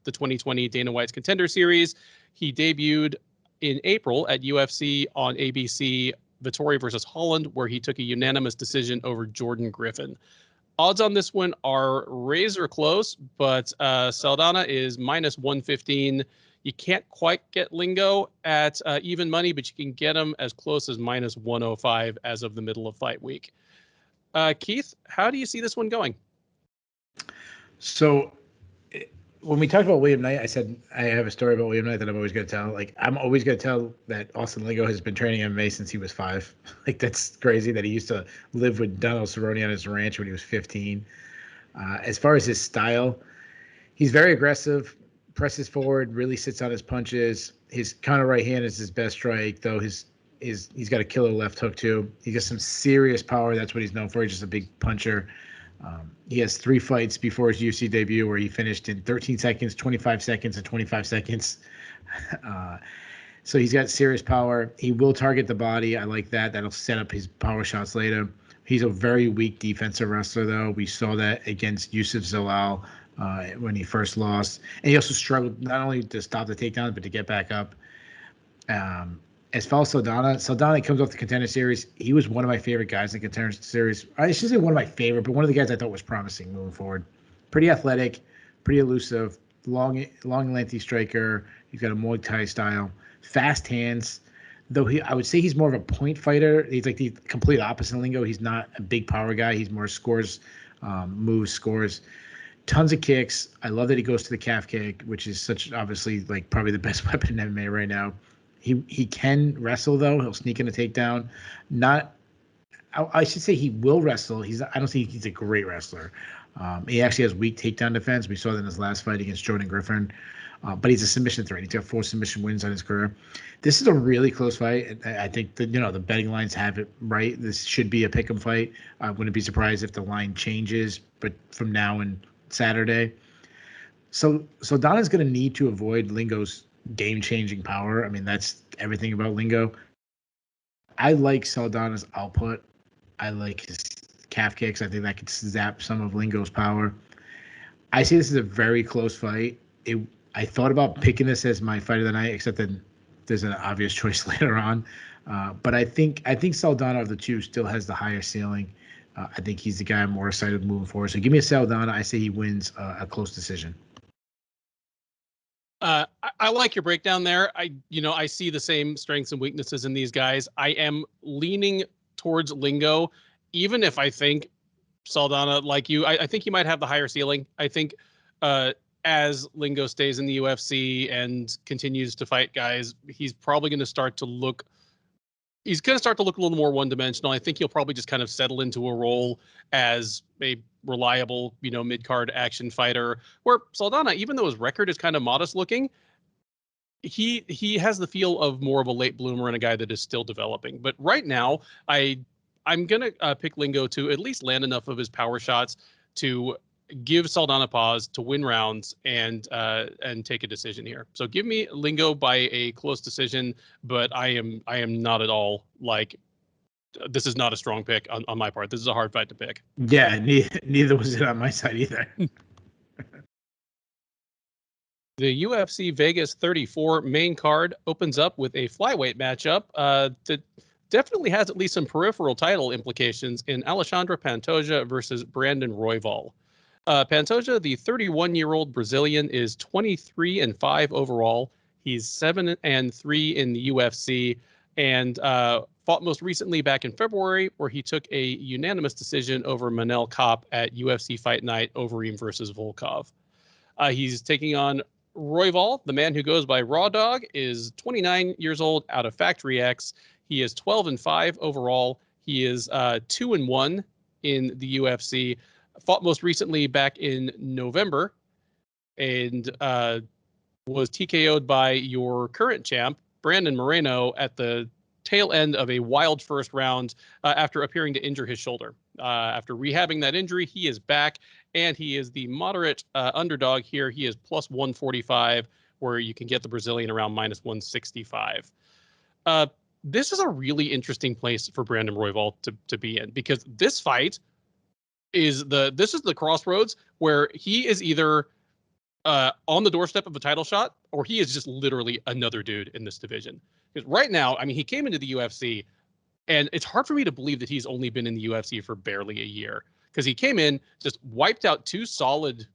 the 2020 Dana White's Contender Series. He debuted in April at UFC on ABC Vettori versus Holland, where he took a unanimous decision over Jordan Griffin. Odds on this one are razor close, but Saldana is minus 115. You can't quite get Lingo at even money, but you can get him as close as minus 105 as of the middle of fight week. Keith, how do you see this one going? So when we talked about William Knight, I said I have a story about William Knight that I'm always going to tell. Like, I'm always going to tell that Austin Lingo has been training MMA since he was 5. Like, that's crazy that he used to live with Donald Cerrone on his ranch when he was 15. As far as his style, he's very aggressive, presses forward, really sits on his punches. His counter right hand is his best strike, though he's got a killer left hook too. He got some serious power. That's what he's known for. He's just a big puncher. He has 3 fights before his UFC debut where he finished in 13 seconds, 25 seconds, and 25 seconds. So he's got serious power. He will target the body. I like that. That'll set up his power shots later. He's a very weak defensive wrestler, though. We saw that against Youssef Zalal when he first lost. And he also struggled not only to stop the takedowns, but to get back up. As far as Saldana comes off the Contender Series. He was one of my favorite guys in the Contender Series. I shouldn't say one of my favorite, but one of the guys I thought was promising moving forward. Pretty athletic, pretty elusive, long, lengthy striker. He's got a Muay Thai style, fast hands. Though I would say he's more of a point fighter. He's like the complete opposite of Lingo. He's not a big power guy. He's more scores, moves, scores. Tons of kicks. I love that he goes to the calf kick, which is obviously like probably the best weapon in MMA right now. He can wrestle, though. He'll sneak in a takedown. I should say he will wrestle. I don't think he's a great wrestler. He actually has weak takedown defense. We saw that in his last fight against Jordan Griffin. But he's a submission threat. He's got 4 submission wins on his career. This is a really close fight. I think that the betting lines have it right. This should be a pick'em fight. I wouldn't be surprised if the line changes, but from now and Saturday. So Donna's going to need to avoid Lingo's game-changing power. I mean, that's everything about Lingo. I like Saldana's output. I like his calf kicks. I think that could zap some of Lingo's power. I see this as a very close fight. I thought about picking this as my fight of the night, except that there's an obvious choice later on. But I think Saldana of the two still has the higher ceiling. I think he's the guy I'm more excited moving forward. So give me a Saldana. I say he wins a close decision. I like your breakdown there. I see the same strengths and weaknesses in these guys. I am leaning towards Lingo, even if I think Saldana, like you, I think he might have the higher ceiling. I think as Lingo stays in the UFC and continues to fight guys, he's probably going to start to look a little more one-dimensional. I think he'll probably just kind of settle into a role as a reliable, mid-card action fighter, where Saldana, even though his record is kind of modest looking, he has the feel of more of a late bloomer and a guy that is still developing. But right now, I'm going to pick Lingo to at least land enough of his power shots to give Saldana pause to win rounds and take a decision here. So give me Lingo by a close decision, but I am not at all like, this is not a strong pick on my part. This is a hard fight to pick. Yeah, neither was it on my side either. The UFC Vegas 34 main card opens up with a flyweight matchup that definitely has at least some peripheral title implications in Alexandre Pantoja versus Brandon Royval. Pantoja, the 31-year-old Brazilian, is 23-5 overall. He's 7-3 in the UFC, and fought most recently back in February, where he took a unanimous decision over Manel Kopp at UFC Fight Night Overeem versus Volkov. He's taking on Royval, the man who goes by Raw Dog, is 29 years old out of Factory X. He is 12-5 overall. He is 2-1 in the UFC. Fought most recently back in November and was TKO'd by your current champ, Brandon Moreno, at the tail end of a wild first round after appearing to injure his shoulder. After rehabbing that injury, he is back, and he is the moderate underdog here. He is plus 145, where you can get the Brazilian around minus 165. This is a really interesting place for Brandon Royval to be in, because this fight is the crossroads where he is either on the doorstep of a title shot, or he is just literally another dude in this division. Because right now, I mean, he came into the UFC, and it's hard for me to believe that he's only been in the UFC for barely a year, because he came in, just wiped out two solid,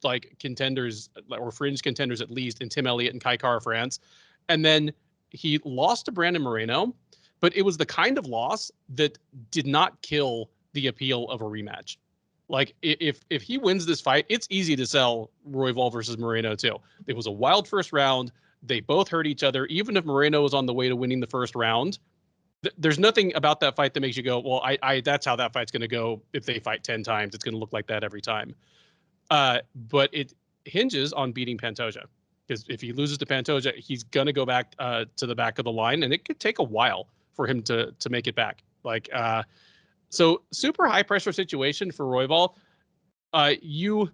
like contenders or fringe contenders at least, in Tim Elliott and Kai Kara France. And then he lost to Brandon Moreno, but it was the kind of loss that did not kill the appeal of a rematch. Like, if he wins this fight, it's easy to sell Royval versus Moreno too. It was a wild first round. They both hurt each other. Even if Moreno was on the way to winning the first round, there's nothing about that fight that makes you go, well, I that's how that fight's going to go. If they fight 10 times, it's going to look like that every time. But it hinges on beating Pantoja, because if he loses to Pantoja, he's going to go back to the back of the line, and it could take a while for him to make it back. Like, so super high pressure situation for Royval. You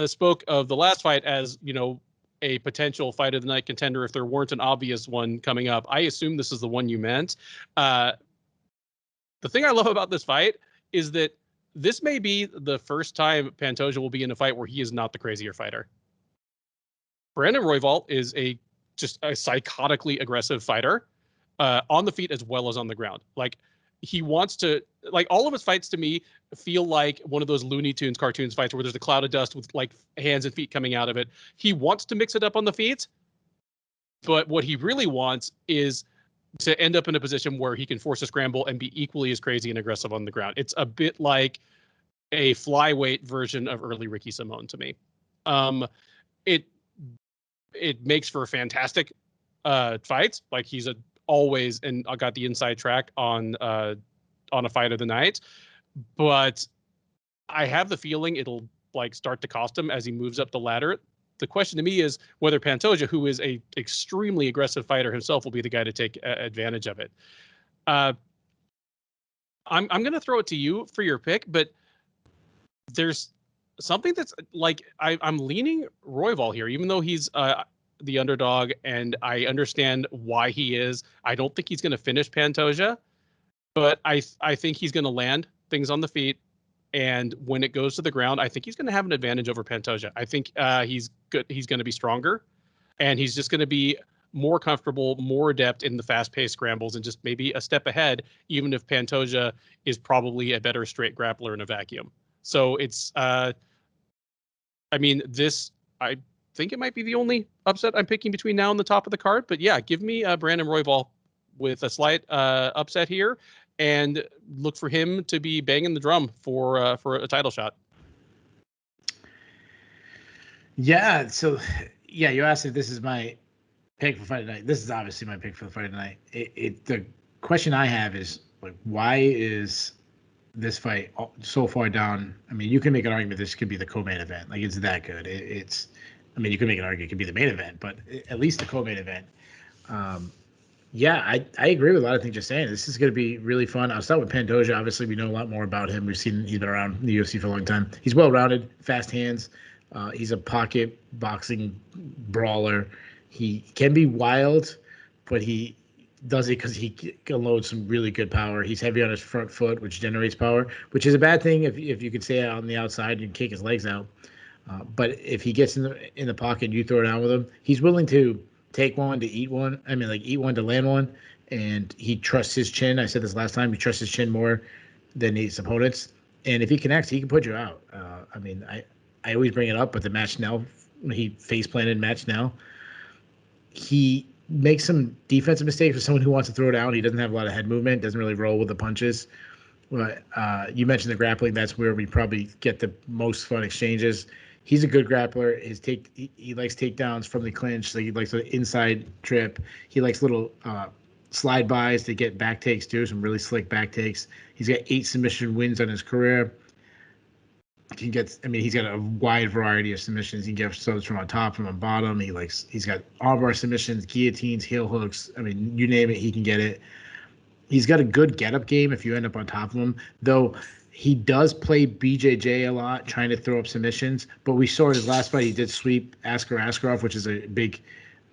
spoke of the last fight as, a potential fight of the night contender if there weren't an obvious one coming up. I assume this is the one you meant. The thing I love about this fight is that this may be the first time Pantoja will be in a fight where he is not the crazier fighter. Brandon Royval is just a psychotically aggressive fighter, on the feet as well as on the ground. Like, he wants to, like, all of his fights to me feel like one of those Looney Tunes cartoons fights where there's a cloud of dust with like hands and feet coming out of it. He wants to mix it up on the feet, but what he really wants is to end up in a position where he can force a scramble and be equally as crazy and aggressive on the ground. It's a bit like a flyweight version of early Ricky Simon to me. It makes for fantastic fights. Like, he's always, and I got the inside track on a fight of the night, but I have the feeling it'll like start to cost him as he moves up the ladder. The question to me is whether Pantoja, who is a extremely aggressive fighter himself, will be the guy to take advantage of it. I'm going to throw it to you for your pick, but there's something that's like, I'm leaning Royval here, even though he's the underdog, and I understand why he is. I don't think he's going to finish Pantoja, but I think he's going to land things on the feet, and when it goes to the ground, I think he's going to have an advantage over Pantoja. I think he's good. He's going to be stronger, and he's just going to be more comfortable, more adept in the fast-paced scrambles, and just maybe a step ahead, even if Pantoja is probably a better straight grappler in a vacuum. So it's, I think it might be the only upset I'm picking between now and the top of the card. But yeah, give me Brandon Royval with a slight upset here, and look for him to be banging the drum for a title shot. Yeah. So yeah, you asked if this is my pick for fight tonight. This is obviously my pick for the fight tonight. The question I have is, like, why is this fight so far down? I mean, you can make an argument this could be the co-main event. Like, it's that good. You can make an argument it could be the main event, but at least the co-main event. Yeah, I agree with a lot of things you're saying. This is going to be really fun. I'll start with Pantoja. Obviously, we know a lot more about him. He's been around the UFC for a long time. He's well-rounded, fast hands. He's a pocket boxing brawler. He can be wild, but he does it because he can load some really good power. He's heavy on his front foot, which generates power, which is a bad thing if you could stay out on the outside and kick his legs out. But if he gets in the pocket and you throw it down with him, he's willing to take one to eat one. I mean, like eat one to land one. And he trusts his chin. I said this last time. He trusts his chin more than his opponents. And if he connects, he can put you out. I mean, I always bring it up, but the match now, he face planted match now. He makes some defensive mistakes for someone who wants to throw down. He doesn't have a lot of head movement. Doesn't really roll with the punches. But you mentioned the grappling. That's where we probably get the most fun exchanges. He's a good grappler. He likes takedowns from the clinch. So he likes the inside trip. He likes little slide bys to get back takes too. Some really slick back takes. He's got 8 submission wins on his career. He's got a wide variety of submissions. He can get subs from on top, from on bottom. He's got armbar submissions, guillotines, heel hooks. I mean, you name it, he can get it. He's got a good get-up game if you end up on top of him, though he does play BJJ a lot, trying to throw up submissions. But we saw in his last fight, he did sweep Askarov, which is a big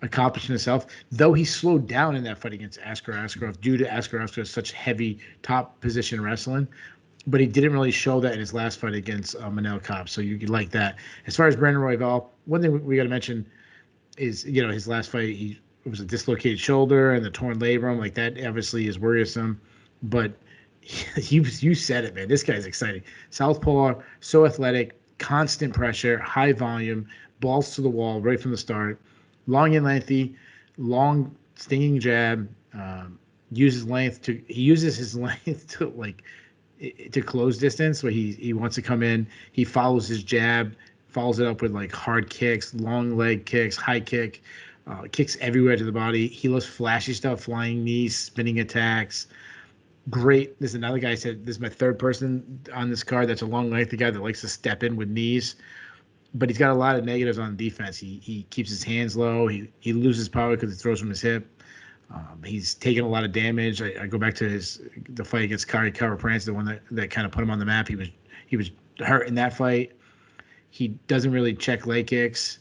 accomplishment itself, though he slowed down in that fight against Askarov due to Askarov's such heavy top position wrestling. But he didn't really show that in his last fight against Malecki, so you like that. As far as Brandon Royval, one thing we got to mention is, his last fight, it was a dislocated shoulder and the torn labrum. Like, that obviously is worrisome. But you said it, man. This guy's exciting. Southpaw, so athletic, constant pressure, high volume, balls to the wall right from the start. Long and lengthy, long stinging jab. He uses his length to close distance, where he wants to come in. He follows his jab, follows it up with like hard kicks, long leg kicks, high kick. Kicks everywhere to the body. He loves flashy stuff, flying knees, spinning attacks. Great. There's another guy said, this is my third person on this card that's a long lengthy guy that likes to step in with knees. But he's got a lot of negatives on defense. He keeps his hands low. He loses power because he throws from his hip. He's taken a lot of damage. I go back to the fight against Kakhramonov, the one that kind of put him on the map. He was hurt in that fight. He doesn't really check leg kicks.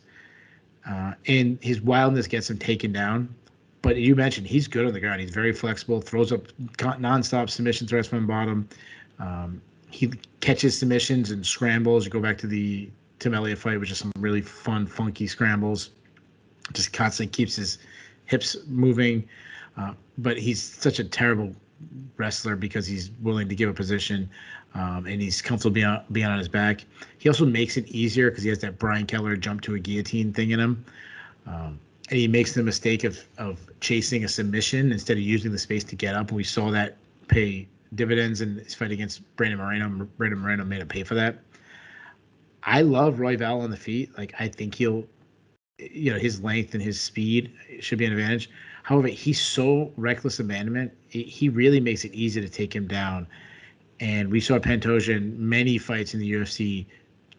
And his wildness gets him taken down. But you mentioned he's good on the ground. He's very flexible, throws up nonstop submission threats from the bottom. He catches submissions and scrambles. You go back to the Tim Elliott fight, which is some really fun, funky scrambles. Just constantly keeps his hips moving. But he's such a terrible wrestler because he's willing to give a position, and he's comfortable being on his back. He also makes it easier because he has that Brian Kelleher jump to a guillotine thing in him. And he makes the mistake of chasing a submission instead of using the space to get up. And we saw that pay dividends in his fight against Brandon Moreno. Brandon Moreno made him pay for that. I love Royval on the feet. Like, I think his length and his speed should be an advantage. However, he's so reckless abandonment. He really makes it easy to take him down. And we saw Pantoja in many fights in the UFC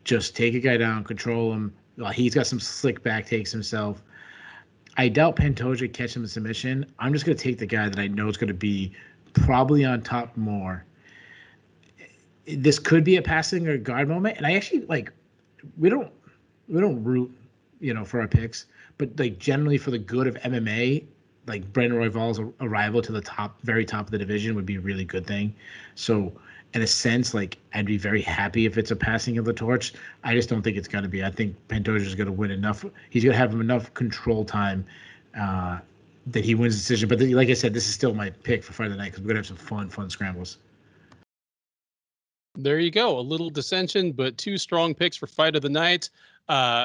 just take a guy down, control him. He's got some slick back takes himself. I doubt Pantoja catch him in submission. I'm just going to take the guy that I know is going to be probably on top more. This could be a passing or guard moment. And I actually, we don't root, for our picks, but generally for the good of MMA, Brandon Royval's arrival to the very top of the division would be a really good thing. So in a sense, I'd be very happy if it's a passing of the torch. I just don't think it's going to be. I think Pantoja is going to win enough. He's going to have enough control time that he wins the decision. But like I said, this is still my pick for Fight of the Night because we're going to have some fun scrambles. There you go. A little dissension, but 2 strong picks for Fight of the Night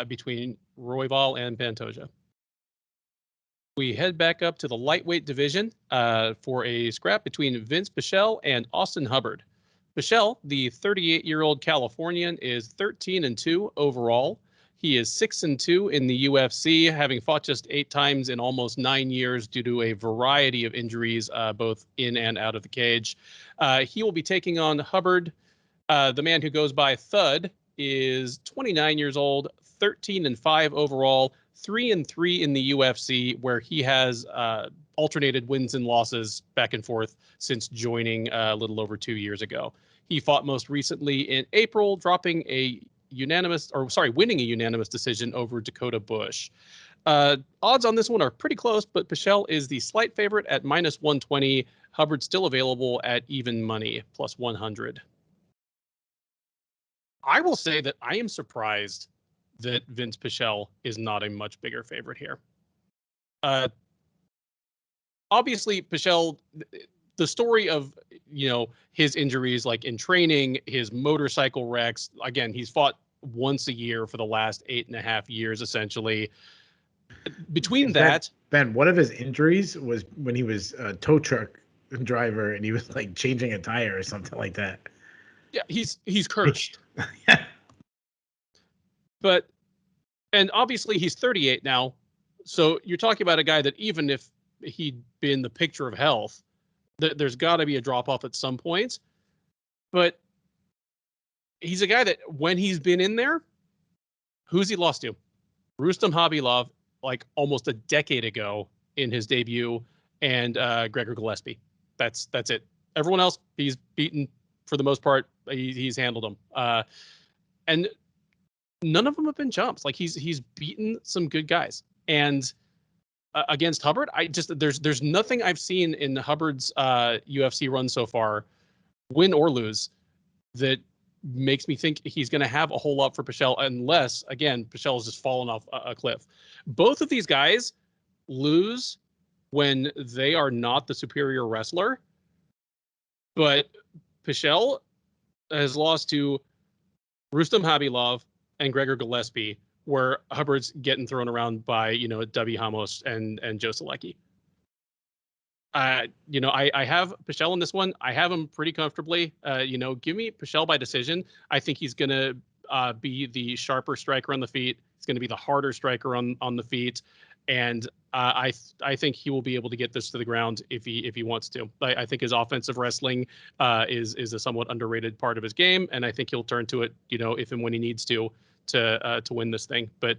between Royval and Pantoja. We head back up to the lightweight division for a scrap between Vinc Pichel and Austin Hubbard. Pichel, the 38-year-old Californian, is 13-2 overall. He is 6-2 in the UFC, having fought just 8 times in almost 9 years due to a variety of injuries, both in and out of the cage. He will be taking on Hubbard. The man who goes by Thud is 29 years old, 13-5 overall. 3-3 in the UFC, where he has alternated wins and losses back and forth since joining a little over 2 years ago. He fought most recently in April, winning a unanimous decision over Dakota Bush. Odds on this one are pretty close, but Pichel is the slight favorite at -120. Hubbard still available at even money, +100. I will say that I am surprised that Vinc Pichel is not a much bigger favorite here. Obviously, Pichel, the story of, his injuries, like in training, his motorcycle wrecks, again, he's fought once a year for the last 8.5 years, essentially. Between that... Ben, one of his injuries was when he was a tow truck driver and he was like changing a tire or something like that. Yeah, he's cursed. But, and obviously he's 38 now. So you're talking about a guy that even if he'd been the picture of health, there's got to be a drop off at some point. But he's a guy that when he's been in there, who's he lost to? Rustam Khabilov, like almost a decade ago in his debut, and Gregor Gillespie. That's it. Everyone else, he's beaten for the most part. He's handled them. And none of them have been chumps. Like he's beaten some good guys. And against Hubbard, there's nothing I've seen in Hubbard's UFC run so far, win or lose, that makes me think he's going to have a whole lot for Pichel, unless, again, Pichel has just fallen off a cliff. Both of these guys lose when they are not the superior wrestler, but Pichel has lost to Rustam Khabilov and Gregor Gillespie, where Hubbard's getting thrown around by, W. Hamos and Joe Selecki. I have Pichel in this one. I have him pretty comfortably. Give me Pichel by decision. I think he's going to be the sharper striker on the feet. He's going to be the harder striker on the feet. And I think he will be able to get this to the ground if he wants to. I think his offensive wrestling is a somewhat underrated part of his game, and I think he'll turn to it, if and when he needs to win this thing. But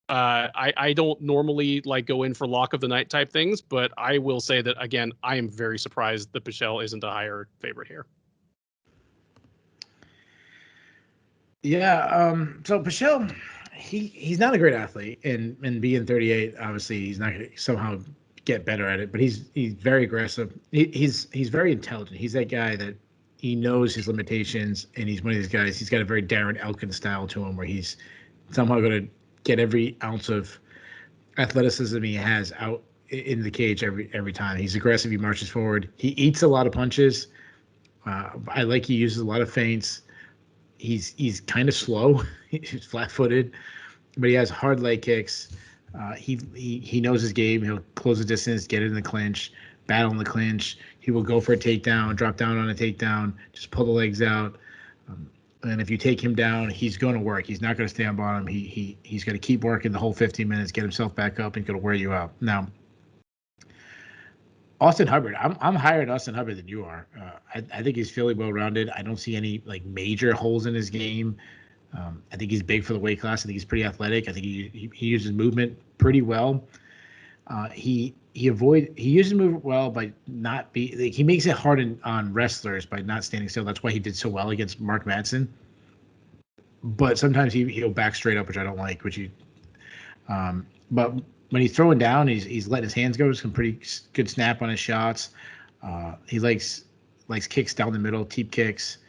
I don't normally go in for lock of the night type things, but I will say that, again, I am very surprised that Pichel isn't a higher favorite here. Yeah. So Pichel, he's not a great athlete, and being 38, obviously he's not going to somehow get better at it, but he's very aggressive. He's very intelligent. He's that guy that he knows his limitations, and he's one of these guys. He's got a very Darren Elkin style to him, where he's somehow going to get every ounce of athleticism he has out in the cage every time. He's aggressive. He marches forward. He eats a lot of punches. He uses a lot of feints. He's kind of slow. He's flat-footed, but he has hard leg kicks. He knows his game. He'll close the distance, get it in the clinch, battle in the clinch. He will go for a takedown, drop down on a takedown, just pull the legs out. And if you take him down, he's going to work. He's not going to stay on bottom. He's going to keep working the whole 15 minutes, get himself back up, and going to wear you out. Now, Austin Hubbard, I'm higher in Austin Hubbard than you are. I think he's fairly well-rounded. I don't see any major holes in his game. I think he's big for the weight class. I think he's pretty athletic. I think he uses movement pretty well. He uses movement well by not he makes it hard on wrestlers by not standing still. That's why he did so well against Mark Madsen. But sometimes he'll back straight up, which I don't like. But when he's throwing down, he's letting his hands go. Some pretty good snap on his shots. He likes kicks down the middle, teep kicks.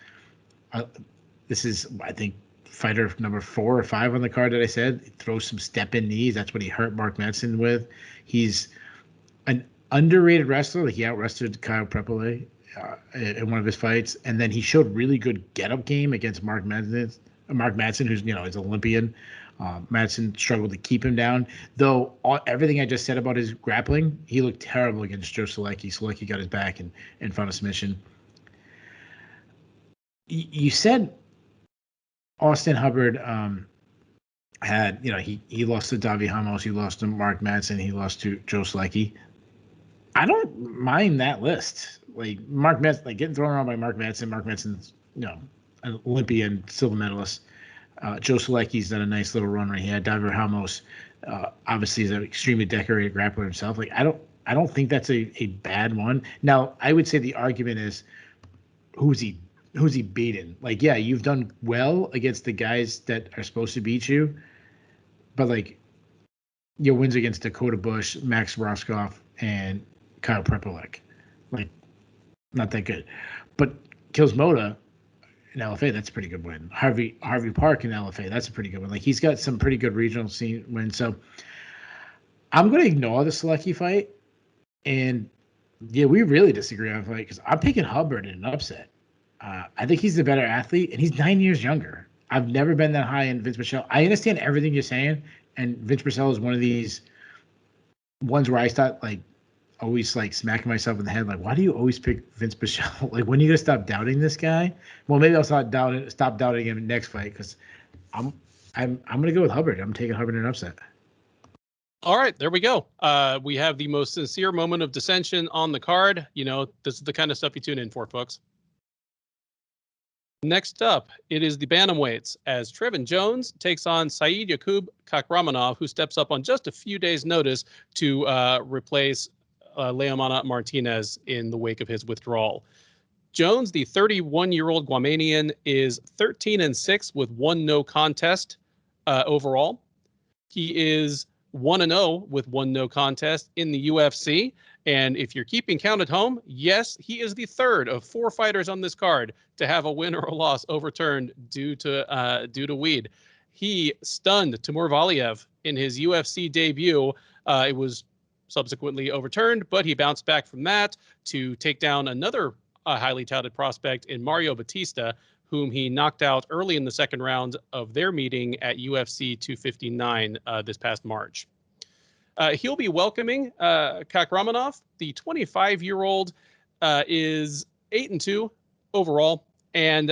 This is, I think, fighter number 4 or 5 on the card that I said. He throws some step-in knees. That's what he hurt Mark Madsen with. He's an underrated wrestler. He out-wrestled Kyle Prepole in one of his fights. And then he showed really good get-up game against Mark Madsen, who's, is Olympian. Madsen struggled to keep him down. Though everything I just said about his grappling, he looked terrible against Joe Selecki. Selecki got his back and found a submission. You said Austin Hubbard had, he lost to Davi Hamos, he lost to Mark Madsen, he lost to Joe Selecki. I don't mind that list. Mark Madsen, getting thrown around by Mark Madsen. Mark Madsen's, an Olympian silver medalist. Joe Selecki's done a nice little run right here. David Ramos, obviously, is an extremely decorated grappler himself. Like I don't think that's a bad one. Now, I would say the argument is who's he beaten? Like, yeah, you've done well against the guys that are supposed to beat you, but like your wins against Dakota Bush, Max Roscoff, and Kyle Prepolek, like not that good. But Kills Moda in LFA, that's a pretty good win. Harvey Park in LFA, that's a pretty good win. Like he's got some pretty good regional scene wins. So I'm going to ignore the Selecki fight. And yeah, we really disagree on the fight because I'm picking Hubbard in an upset. I think he's the better athlete, and he's 9 years younger. I've never been that high in Vinc Pichel. I understand everything you're saying, and Vinc Pichel is one of these ones where I start like always like smacking myself in the head, like, why do you always pick Vinc Pichel? Like, when are you gonna stop doubting this guy? Well, maybe I'll stop doubting him next fight because I'm gonna go with Hubbard. I'm taking Hubbard in an upset. All right, there we go. We have the most sincere moment of dissension on the card. You know, this is the kind of stuff you tune in for, folks. Next up, it is the bantamweights as Trevin Jones takes on Saidyokub Kakhramonov, who steps up on just a few days' notice to replace Leomana Martinez in the wake of his withdrawal. Jones, the 31-year-old Guamanian, is 13-6 with 1 no contest overall. He is 1-0 with 1 no contest in the UFC. And if you're keeping count at home, yes, he is the third of 4 fighters on this card to have a win or a loss overturned due to weed. He stunned Timur Valiev in his UFC debut. It was subsequently overturned, but he bounced back from that to take down another highly touted prospect in Mario Batista, whom he knocked out early in the second round of their meeting at UFC 259 this past March. He'll be welcoming Kakhramonov. The 25-year-old is 8-2 overall and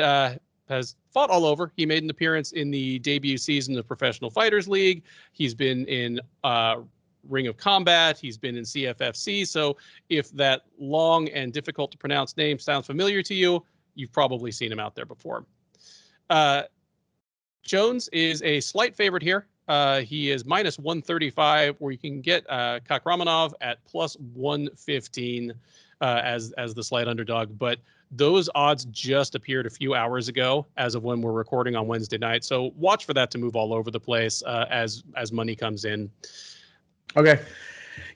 has fought all over. He made an appearance in the debut season of Professional Fighters League. He's been in Ring of Combat. He's been in CFFC. So if that long and difficult to pronounce name sounds familiar to you, you've probably seen him out there before. Jones is a slight favorite here. He is minus 135, where you can get Kakhramonov at plus 115 as the slight underdog. But those odds just appeared a few hours ago as of when we're recording on Wednesday night. So watch for that to move all over the place as money comes in. Okay.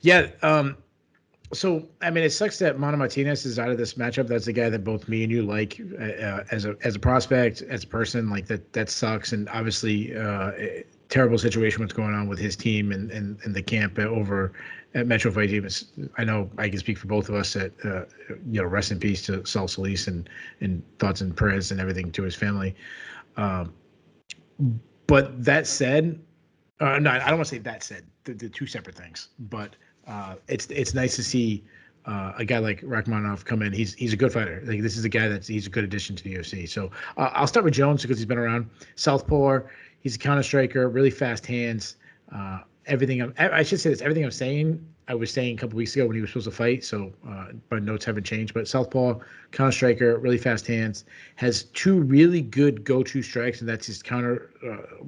Yeah. So, I mean, it sucks that Mana Martinez is out of this matchup. That's the guy that both me and you like as a prospect, as a person. Like that sucks. And obviously, terrible situation what's going on with his team and the camp over at Metro Fight Team. I know I can speak for both of us that, rest in peace to Saul Solis and thoughts and prayers and everything to his family. But that said, no, I don't want to say that said. The two separate things. But it's nice to see a guy like Rakhmonov come in. He's a good fighter. Like, this is a guy he's a good addition to the UFC. So I'll start with Jones because he's been around. Southpaw. He's a counter striker, really fast hands. Everything I should say this. Everything I'm saying, I was saying a couple weeks ago when he was supposed to fight. So my notes haven't changed. But Southpaw, counter striker, really fast hands, has 2 really good go-to strikes, and that's his counter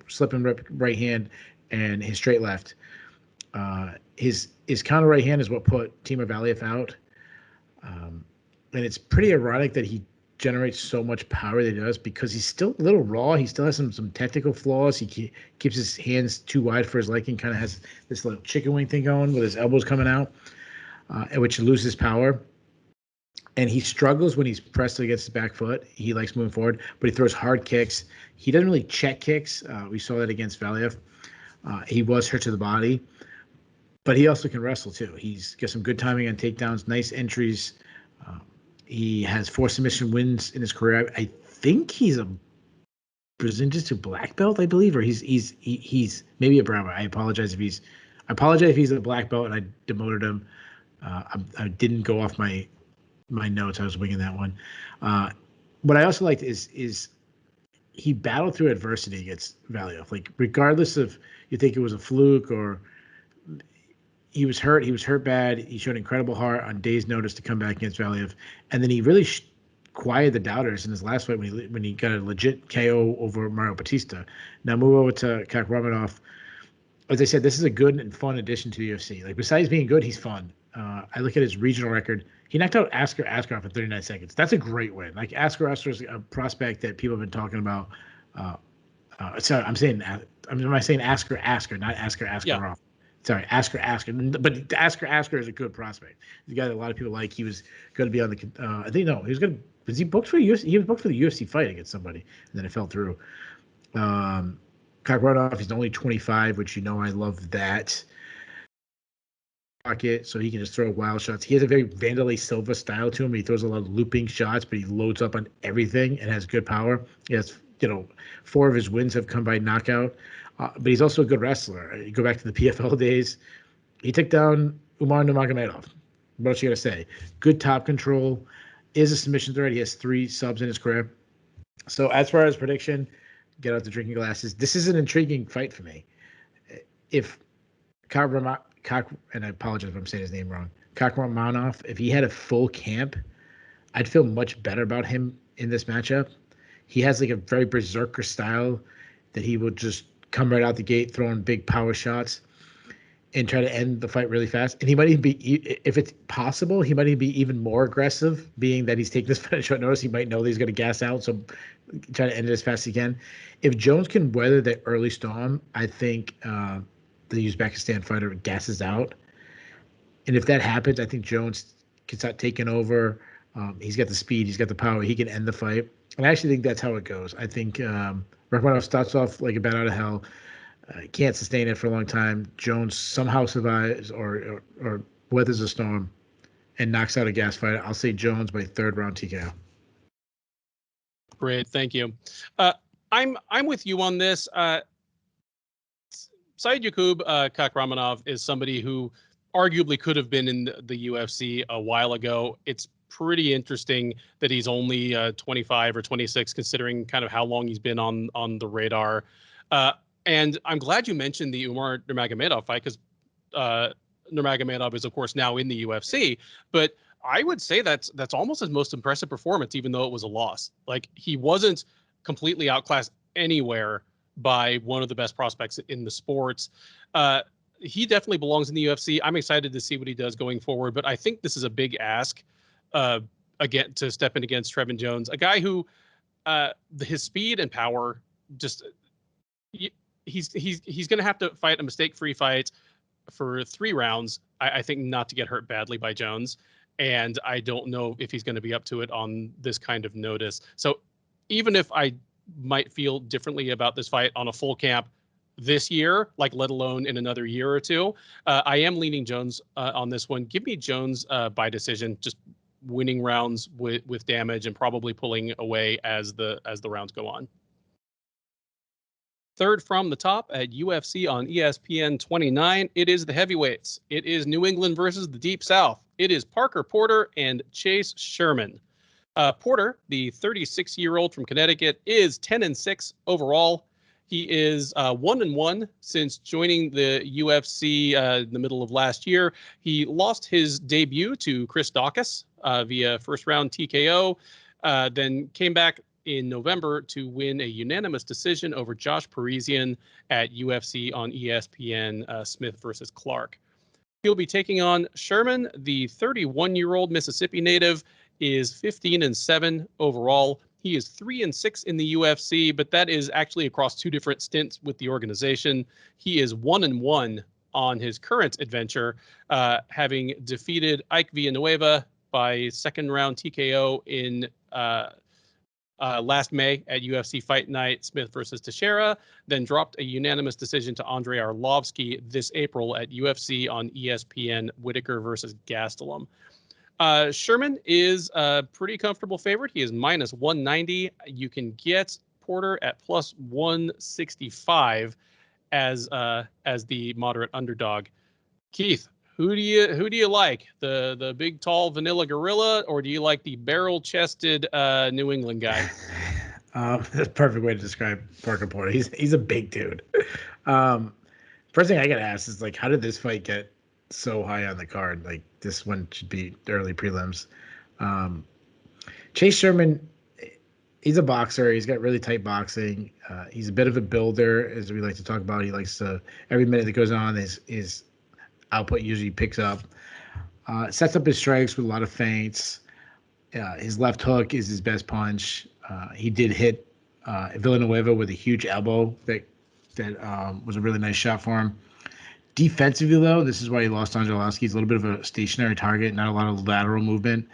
slipping right hand and his straight left. His counter right hand is what put Timur Valiev out. And it's pretty ironic that he generates so much power that he does because he's still a little raw. He still has some technical flaws. He keeps his hands too wide for his liking, kind of has this little chicken wing thing going with his elbows coming out, which loses power. And he struggles when he's pressed against his back foot. He likes moving forward, but he throws hard kicks. He doesn't really check kicks. We saw that against Valiev. He was hurt to the body, but he also can wrestle too. He's got some good timing on takedowns, nice entries. He has 4 submission wins in his career. I think he's a Brazilian Jiu-Jitsu black belt, I believe, or he's maybe a brown belt. I apologize if he's a black belt and I demoted him. I didn't go off my notes. I was winging that one. What I also liked is he battled through adversity against Valiev. Like, regardless of you think it was a fluke or he was hurt bad. He showed incredible heart on days' notice to come back against Valiev. And then he really quieted the doubters in his last fight when he got a legit KO over Mario Batista. Now move over to Kakhramonov. As I said, this is a good and fun addition to the UFC. Like, besides being good, he's fun. I look at his regional record. He knocked out Askar Askarov in 39 seconds. That's a great win. Like, Askar Askarov is a prospect that people have been talking about. Sorry, am I saying Askar, not Askar Askarov? Yeah. Sorry, Askar. But Askar is a good prospect. He's a guy that a lot of people like. He was going to be on the. I think no, he was going to. Was he booked for UFC? He was booked for the UFC fight against somebody, and then it fell through. Kakhramonov, he's only 25, which I love that. Pocket, so he can just throw wild shots. He has a very Vanderlei Silva style to him. He throws a lot of looping shots, but he loads up on everything and has good power. He has, 4 of his wins have come by knockout, but he's also a good wrestler. You go back to the PFL days. He took down Umar Nurmagomedov. What else you got to say? Good top control. Is a submission threat. He has 3 subs in his career. So as far as prediction, get out the drinking glasses. This is an intriguing fight for me. If and I apologize if I'm saying his name wrong, Kakhramonov, if he had a full camp, I'd feel much better about him in this matchup. He has like a very berserker style that he will just come right out the gate throwing big power shots and try to end the fight really fast. And he might even be, if it's possible, he might even be even more aggressive, being that he's taking this fight at short notice. He might know that he's going to gas out, so try to end it as fast as he can. If Jones can weather that early storm, I think the Uzbekistan fighter gasses out. And if that happens, I think Jones can start taking over. He's got the speed. He's got the power. He can end the fight. And I actually think that's how it goes. I think Rakhmonov starts off like a bat out of hell. Can't sustain it for a long time. Jones somehow survives or weathers a storm and knocks out a gas fighter. I'll say Jones by 3rd round TKO. Great, thank you. I'm with you on this. Saidyokub Kakhramonov is somebody who arguably could have been in the UFC a while ago. It's pretty interesting that he's only 25 or 26, considering kind of how long he's been on the radar. And I'm glad you mentioned the Umar Nurmagomedov fight, because Nurmagomedov is, of course, now in the UFC. But I would say that's almost his most impressive performance, even though it was a loss. Like, he wasn't completely outclassed anywhere by one of the best prospects in the sports. He definitely belongs in the UFC. I'm excited to see what he does going forward, but I think this is a big ask again to step in against Trevin Jones, a guy who his speed and power just he's going to have to fight a mistake-free fight for 3 rounds. I think not to get hurt badly by Jones, and I don't know if he's going to be up to it on this kind of notice. So even if I might feel differently about this fight on a full camp this year, like let alone in another year or two, I am leaning Jones on this one. Give me Jones by decision, just winning rounds with damage and probably pulling away as the rounds go on. Third from the top at UFC on ESPN 29, it is the heavyweights. It is New England versus the Deep South. It is Parker Porter and Chase Sherman. Porter, the 36-year-old from Connecticut, is 10-6 overall. He is 1-1 since joining the UFC in the middle of last year. He lost his debut to Chris Daukaus via first-round TKO, then came back in November to win a unanimous decision over Josh Parisian at UFC on ESPN, Smith versus Clark. He'll be taking on Sherman, the 31-year-old Mississippi native, is 15-7 overall. He is 3-6 in the UFC, but that is actually across 2 different stints with the organization. He is 1-1 on his current adventure, having defeated Ike Villanueva by second-round TKO in last May at UFC Fight Night, Smith versus Teixeira, then dropped a unanimous decision to Andrei Arlovsky this April at UFC on ESPN, Whitaker versus Gastelum. Sherman is a pretty comfortable favorite. He is -190. You can get Porter at +165 as the moderate underdog. Keith, who do you like? The big tall vanilla gorilla, or do you like the barrel-chested New England guy? That's a perfect way to describe Parker Porter. He's a big dude. First thing I gotta ask is, like, how did this fight get so high on the card? Like, this one should be early prelims. Chase Sherman, he's a boxer. He's got really tight boxing. He's a bit of a builder, as we like to talk about. He likes to, every minute that goes on, his output usually picks up. Sets up his strikes with a lot of feints. His left hook is his best punch. He did hit Villanueva with a huge elbow that was a really nice shot for him. Defensively, though, this is why he lost Angelowski. He's a little bit of a stationary target, not a lot of lateral movement.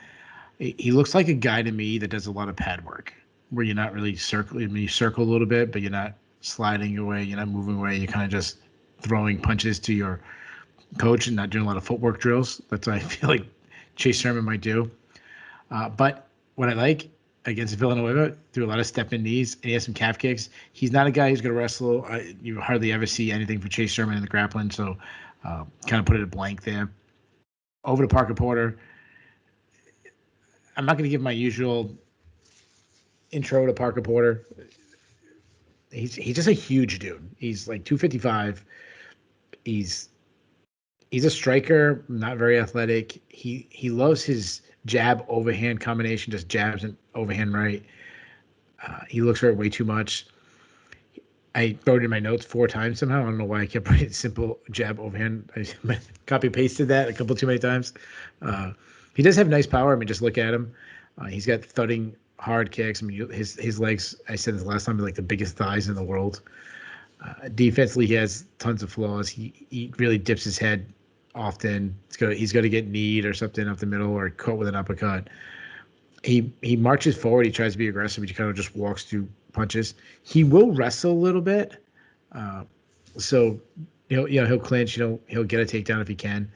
He looks like a guy to me that does a lot of pad work, where you're not really circling. I mean, you circle a little bit, but you're not sliding away. You're not moving away. You're kind of just throwing punches to your coach and not doing a lot of footwork drills. That's what I feel like Chase Sherman might do. But what I like against Villanueva, threw a lot of step-in knees, and he has some calf kicks. He's not a guy who's going to wrestle. You hardly ever see anything for Chase Sherman in the grappling, so kind of put it at blank there. Over to Parker Porter. I'm not going to give my usual intro to Parker Porter. He's just a huge dude. He's like 255. He's a striker, not very athletic. He loves his jab overhand combination, just jabs and overhand right. He looks for it way too much. I wrote it in my notes 4 times somehow. I don't know why I kept writing simple jab overhand. I copy pasted that a couple too many times. He does have nice power. I mean, just look at him. He's got thudding hard kicks. I mean, his legs, I said this last time, are like the biggest thighs in the world. Defensively, he has tons of flaws. He really dips his head often. He's going to get kneed or something up the middle or caught with an uppercut. He marches forward. He tries to be aggressive, but he kind of just walks through punches. He will wrestle a little bit. So he'll clinch. He'll get a takedown if he can,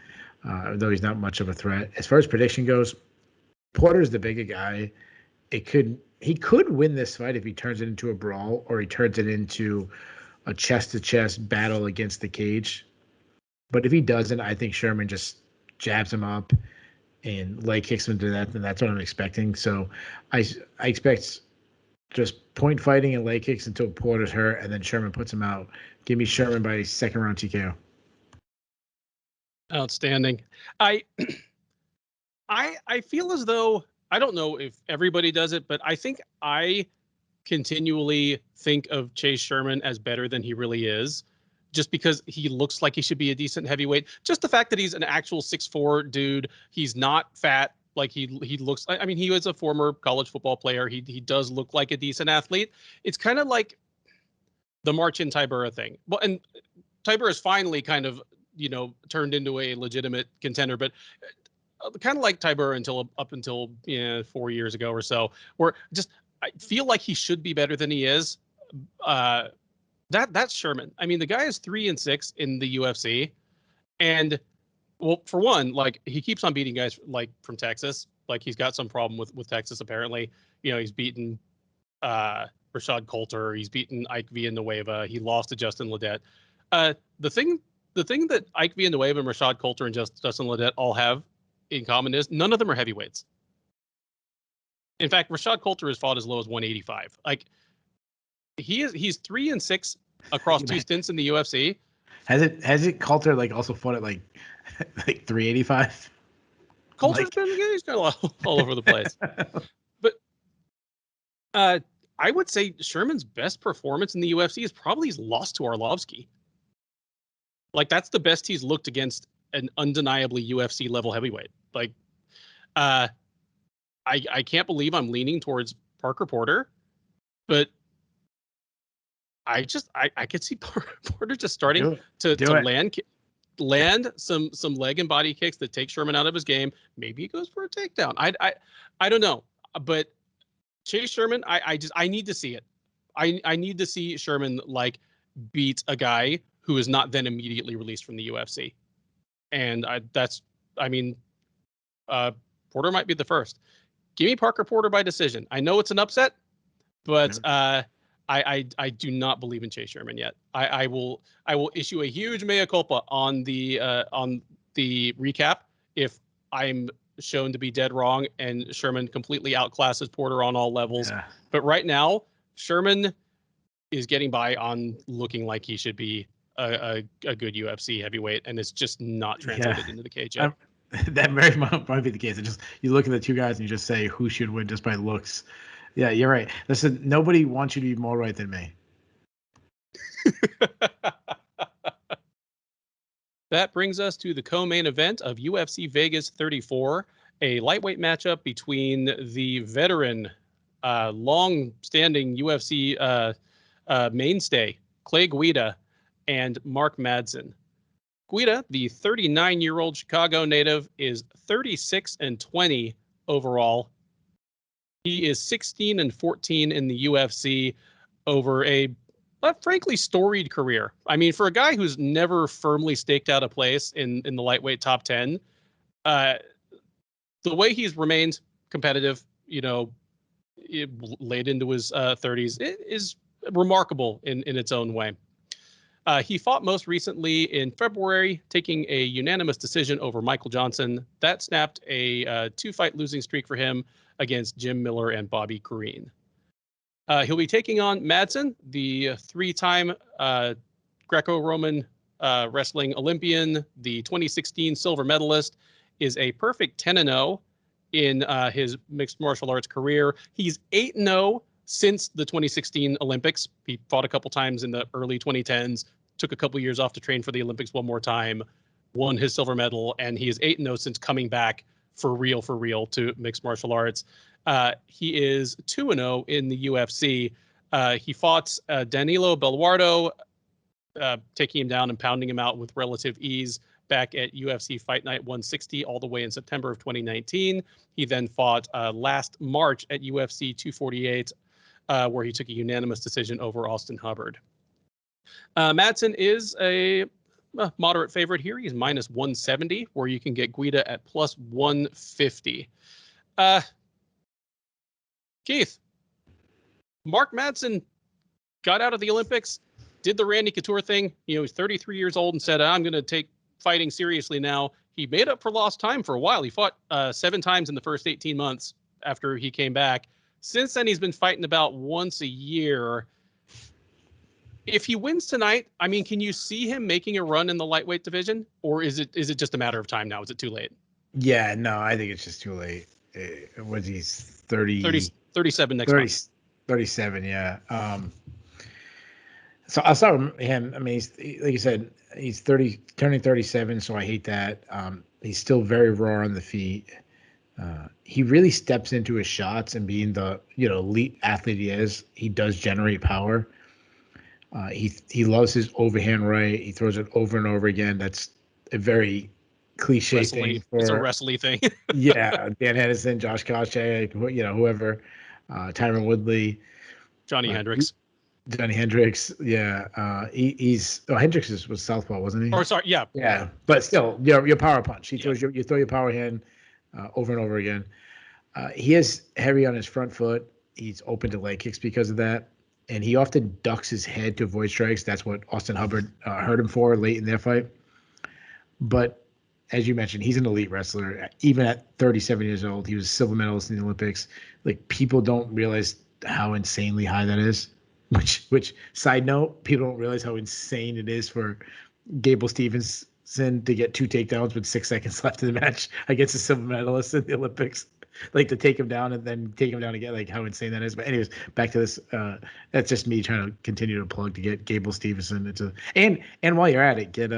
though he's not much of a threat. As far as prediction goes, Porter's the bigger guy. He could win this fight if he turns it into a brawl or he turns it into a chest-to-chest battle against the cage. But if he doesn't, I think Sherman just jabs him up and leg kicks him to that, and that's what I'm expecting. So I expect just point fighting and leg kicks until Porter's hurt, and then Sherman puts him out. Give me Sherman by second round TKO. Outstanding. I feel as though, I don't know if everybody does it, but I think I continually think of Chase Sherman as better than he really is, just because he looks like he should be a decent heavyweight. Just the fact that he's an actual 6'4" dude. He's not fat. Like he looks, I mean, he was a former college football player. He does look like a decent athlete. It's kind of like the Marcin Tybura thing. Well, and Tybura is finally kind of, turned into a legitimate contender, but kind of like Tybura up until 4 years ago or so, where just I feel like he should be better than he is. That's Sherman. I mean, the guy is 3-6 in the UFC, and well, for one, like he keeps on beating guys like from Texas. Like he's got some problem with Texas apparently. He's beaten Rashad Coulter. He's beaten Ike Villanueva. He lost to Justin Ledet. The thing that Ike Villanueva and Rashad Coulter and Justin Ledet all have in common is none of them are heavyweights. In fact, Rashad Coulter has fought as low as 185. Like he's 3-6 across 2 stints in the UFC. Has it Coulter like also fought at like 385? Coulter's he's kind of all over the place. But I would say Sherman's best performance in the UFC is probably his loss to Arlovsky. Like that's the best he's looked against an undeniably UFC level heavyweight. Like I can't believe I'm leaning towards Parker Porter, but I could see Porter just starting to land some leg and body kicks that take Sherman out of his game. Maybe he goes for a takedown. I don't know, but Chase Sherman, I need to see it. I need to see Sherman like beat a guy who is not then immediately released from the UFC, and Porter might be the first. Give me Parker Porter by decision. I know it's an upset, but I do not believe in Chase Sherman yet. I will issue a huge mea culpa on the recap if I'm shown to be dead wrong and Sherman completely outclasses Porter on all levels. Yeah. But right now, Sherman is getting by on looking like he should be a good UFC heavyweight, and it's just not translated into the cage yet. That very might be the case. It just you look at the two guys and you just say who should win just by looks. Yeah, you're right. Listen, nobody wants you to be more right than me. That brings us to the co-main event of UFC Vegas 34, a lightweight matchup between the veteran, long-standing UFC mainstay, Clay Guida, and Mark Madsen. Guida, the 39-year-old Chicago native, is 36-20 overall. He is 16-14 in the UFC over a frankly storied career. I mean, for a guy who's never firmly staked out a place in the lightweight top 10, the way he's remained competitive, late into his 30s, it is remarkable in its own way. He fought most recently in February, taking a unanimous decision over Michael Johnson. That snapped a two-fight losing streak for him against Jim Miller and Bobby Green. He'll be taking on Madsen, the three-time Greco-Roman wrestling Olympian, the 2016 silver medalist, is a perfect 10-0 in his mixed martial arts career. He's 8-0 since the 2016 Olympics. He fought a couple times in the early 2010s, took a couple years off to train for the Olympics one more time, won his silver medal, and he is 8-0 since coming back for real to mixed martial arts. He is 2-0 in the UFC. He fought Danilo Belluardo, taking him down and pounding him out with relative ease back at UFC Fight Night 160 all the way in September of 2019. He then fought last March at UFC 248, where he took a unanimous decision over Austin Hubbard. Madsen is a moderate favorite here. He's minus 170, where you can get Guida at plus 150. Keith, Mark Madsen got out of the Olympics, did the Randy Couture thing. He's 33 years old and said, I'm going to take fighting seriously now. He made up for lost time for a while. He fought 7 times in the first 18 months after he came back. Since then, he's been fighting about once a year. If he wins tonight, I mean, can you see him making a run in the lightweight division, or is it just a matter of time now? Is it too late? Yeah, no, I think it's just too late. Was he 37 next month. 37, yeah. So I'll start with him. I mean, he's, like you said, he's turning 37, so I hate that. He's still very raw on the feet. He really steps into his shots, and being the elite athlete he is, he does generate power. He loves his overhand right. He throws it over and over again. That's a very cliche thing. It's a wrestling thing. Yeah, Dan Henderson, Josh Koscheck, whoever, Tyron Woodley, Johnny Hendricks. Johnny Hendricks, yeah. Hendricks was southpaw, wasn't he? Or sorry, yeah. Yeah, but still, your power punch. You throw your power hand over and over again. He is heavy on his front foot. He's open to leg kicks because of that, and he often ducks his head to avoid strikes. That's what Austin Hubbard hurt him for late in their fight. But as you mentioned, he's an elite wrestler. Even at 37 years old, he was a silver medalist in the Olympics. Like, people don't realize how insanely high that is. Which side note, people don't realize how insane it is for Gable Stevenson to get 2 takedowns with 6 seconds left in the match against a silver medalist in the Olympics. Like, to take him down and then take him down again, like how insane that is. But anyways, back to this. That's just me trying to continue to plug to get Gable Stevenson into, and while you're at it, get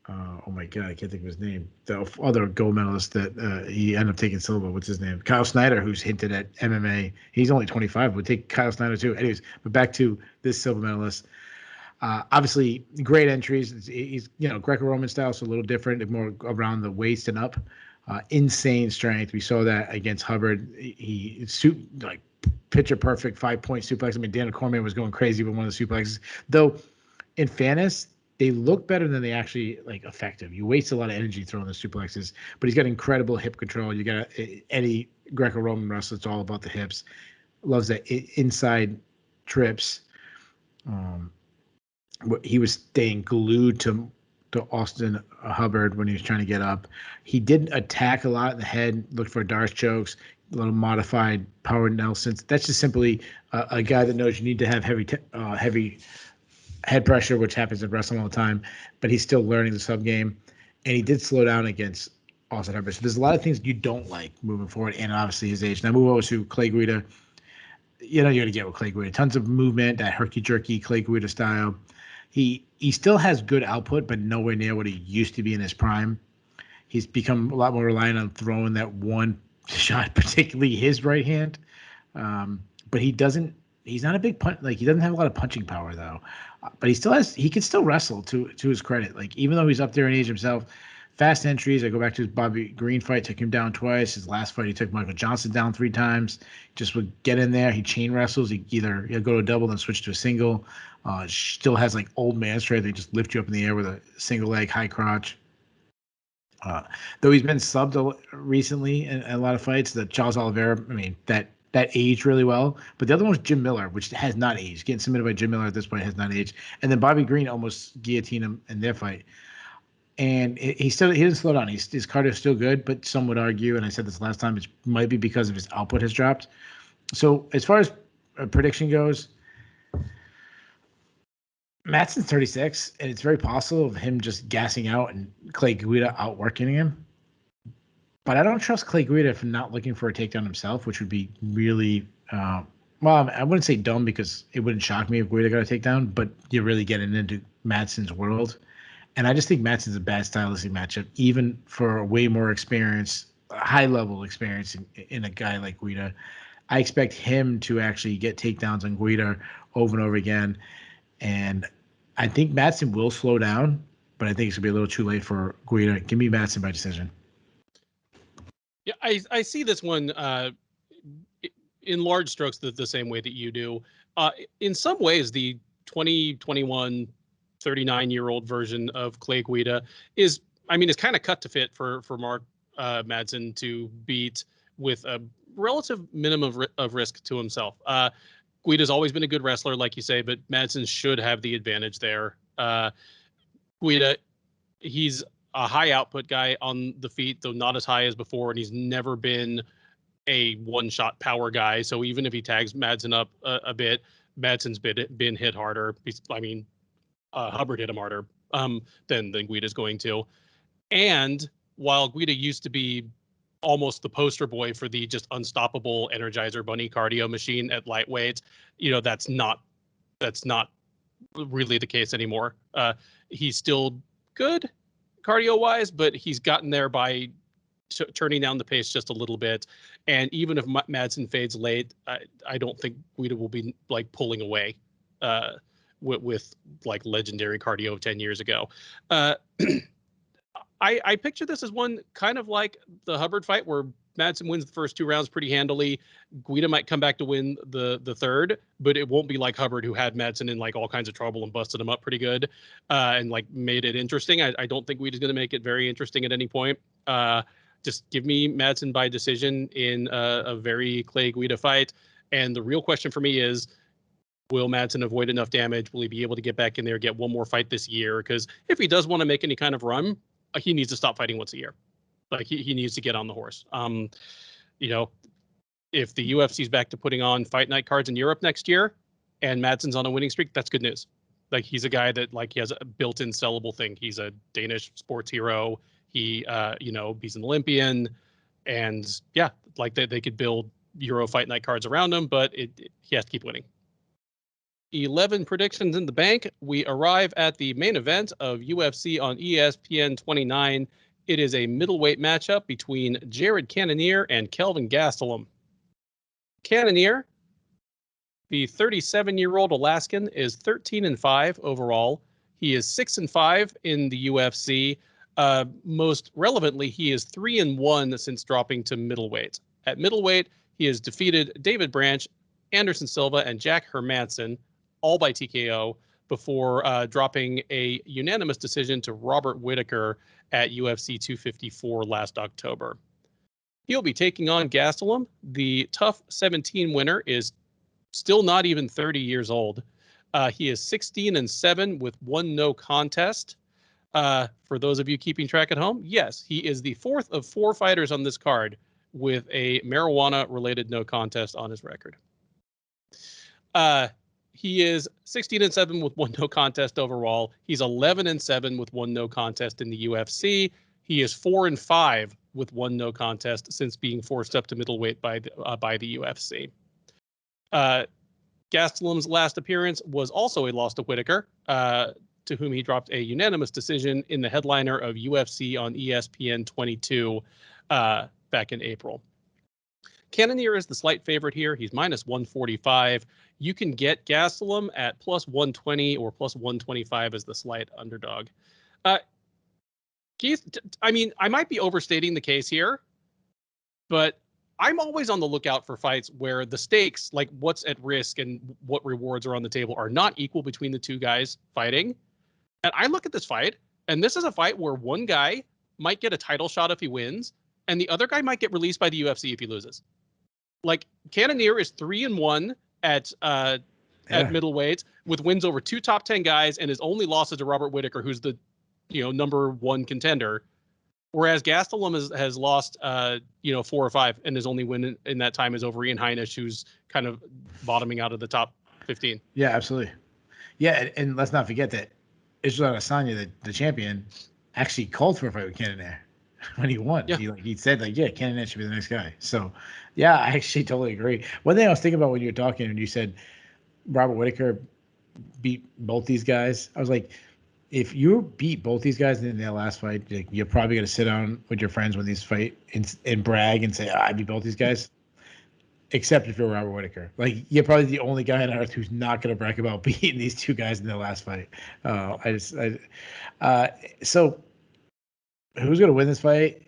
oh my God, I can't think of his name. The other gold medalist that he ended up taking silver. What's his name? Kyle Snyder, who's hinted at MMA. He's only 25. Would take Kyle Snyder too. Anyways, but back to this silver medalist. Obviously, great entries. He's Greco-Roman style, so a little different, more around the waist and up. Insane strength. We saw that against Hubbard. He picture perfect 5-point suplex. I mean, Daniel Cormier was going crazy with one of the suplexes. Though, in fairness, they look better than they actually effective. You waste a lot of energy throwing the suplexes, but he's got incredible hip control. You got any Greco-Roman wrestler, it's all about the hips. Loves that inside trips. He was staying glued to Austin Hubbard when he was trying to get up. He didn't attack a lot in the head, looked for Darce chokes, a little modified power Nelsons. That's just simply a guy that knows you need to have heavy head pressure, which happens in wrestling all the time, but he's still learning the sub game. and he did slow down against Austin Hubbard. So there's a lot of things you don't like moving forward, and obviously his age. Now move over to Clay Guida. You're going to get with Clay Guida. Tons of movement, that herky-jerky Clay Guida style. He still has good output, but nowhere near what he used to be in his prime. He's become a lot more reliant on throwing that one shot, particularly his right hand. But he's not a big punch. Like, he doesn't have a lot of punching power, though. But he can still wrestle to his credit. Like, even though he's up there in age himself, fast entries. I go back to his Bobby Green fight, took him down twice. His last fight, he took Michael Johnson down 3 times. Just would get in there. He chain wrestles. He'll go to a double, then switch to a single. Still has like old man strength. They just lift you up in the air with a single leg, high crotch. Though he's been subbed recently in a lot of fights, that Charles Oliveira, I mean, that aged really well. But the other one was Jim Miller, which has not aged. Getting submitted by Jim Miller at this point has not aged. And then Bobby Green almost guillotined him in their fight. And he didn't slow down. His cardio is still good, but some would argue, and I said this last time, it might be because of his output has dropped. So as far as a prediction goes, Madsen's 36, and it's very possible of him just gassing out and Clay Guida outworking him. But I don't trust Clay Guida for not looking for a takedown himself, which would be really, well, I wouldn't say dumb because it wouldn't shock me if Guida got a takedown, but you're really getting into Madsen's world. And I just think Madsen's a bad stylistic matchup, even for a way more experience, high-level experience in a guy like Guida. I expect him to actually get takedowns on Guida over and over again. And I think Madsen will slow down, but I think it's going to be a little too late for Guida. Give me Madsen by decision. Yeah, I see this one in large strokes the same way that you do. In some ways, the 2021 39-year-old version of Clay Guida is kind of cut to fit for Mark Madsen to beat with a relative minimum of risk to himself. Guida's always been a good wrestler, like you say, but Madsen should have the advantage there. Guida, he's a high output guy on the feet, though not as high as before, and he's never been a one-shot power guy. So even if he tags Madsen up a bit, Madsen's been hit harder. Hubbard hit him harder than Guida's going to. And while Guida used to be almost the poster boy for the just unstoppable Energizer Bunny cardio machine at lightweight, that's not really the case anymore. He's still good cardio wise, but he's gotten there by turning down the pace just a little bit. And even if Madsen fades late, I don't think Guida will be like pulling away with like legendary cardio 10 years ago. I picture this as one kind of like the Hubbard fight where Madsen wins the first 2 rounds pretty handily. Guida might come back to win the third, but it won't be like Hubbard, who had Madsen in like all kinds of trouble and busted him up pretty good and like made it interesting. I don't think Guida's going to make it very interesting at any point. Just give me Madsen by decision in a very Clay Guida fight. And the real question for me is, will Madsen avoid enough damage? Will he be able to get back in there, get one more fight this year? Because if he does want to make any kind of run, he needs to stop fighting once a year. Like he needs to get on the horse. If the UFC's back to putting on fight night cards in Europe next year and Madsen's on a winning streak, that's good news. Like he's a guy that like he has a built-in sellable thing. He's a Danish sports hero. He's an Olympian, and yeah, like they could build Euro fight night cards around him, but he has to keep winning. 11 predictions in the bank. We arrive at the main event of UFC on ESPN 29. It is a middleweight matchup between Jared Cannonier and Kelvin Gastelum. Cannonier, the 37-year-old Alaskan, is 13-5 overall. He is 6-5 in the UFC. Most relevantly, he is 3-1 since dropping to middleweight. At middleweight, he has defeated David Branch, Anderson Silva, and Jack Hermanson, all by TKO, before dropping a unanimous decision to Robert Whittaker at UFC 254 last October. He'll be taking on Gastelum. The TUF 17 winner is still not even 30 years old. He is 16-7 with 1 no contest. For those of you keeping track at home, yes, he is the 4th of 4 fighters on this card with a marijuana-related no contest on his record. He is 16-7 with 1 no contest overall. He's 11-7 with 1 no contest in the UFC. He is 4-5 with 1 no contest since being forced up to middleweight by the UFC. Gastelum's last appearance was also a loss to Whitaker, to whom he dropped a unanimous decision in the headliner of UFC on ESPN 22 back in April. Cannonier is the slight favorite here. He's -145. You can get Gastelum at +120 or +125 as the slight underdog. Keith, I mean, I might be overstating the case here, but I'm always on the lookout for fights where the stakes, like what's at risk and what rewards are on the table, are not equal between the two guys fighting. And I look at this fight, and this is a fight where one guy might get a title shot if he wins, and the other guy might get released by the UFC if he loses. Like, Cannonier is 3-1 at middleweights with wins over 2 top 10 guys, and his only loss is to Robert Whitaker, who's the number 1 contender. Whereas Gastelum has lost 4 or 5, and his only win in that time is over Ian Heinisch, who's kind of bottoming out of the top 15. Yeah, absolutely. Yeah, and let's not forget that Israel Adesanya, the champion, actually called for a fight with Cannonier when he won. Yeah. He said, Cannonier should be the next guy. So, yeah, I actually totally agree. One thing I was thinking about when you were talking and you said Robert Whitaker beat both these guys, I was like, if you beat both these guys in their last fight, you're probably going to sit down with your friends when these fight and brag and say, I beat both these guys. Except if you're Robert Whitaker. You're probably the only guy on earth who's not going to brag about beating these two guys in their last fight. So who's going to win this fight?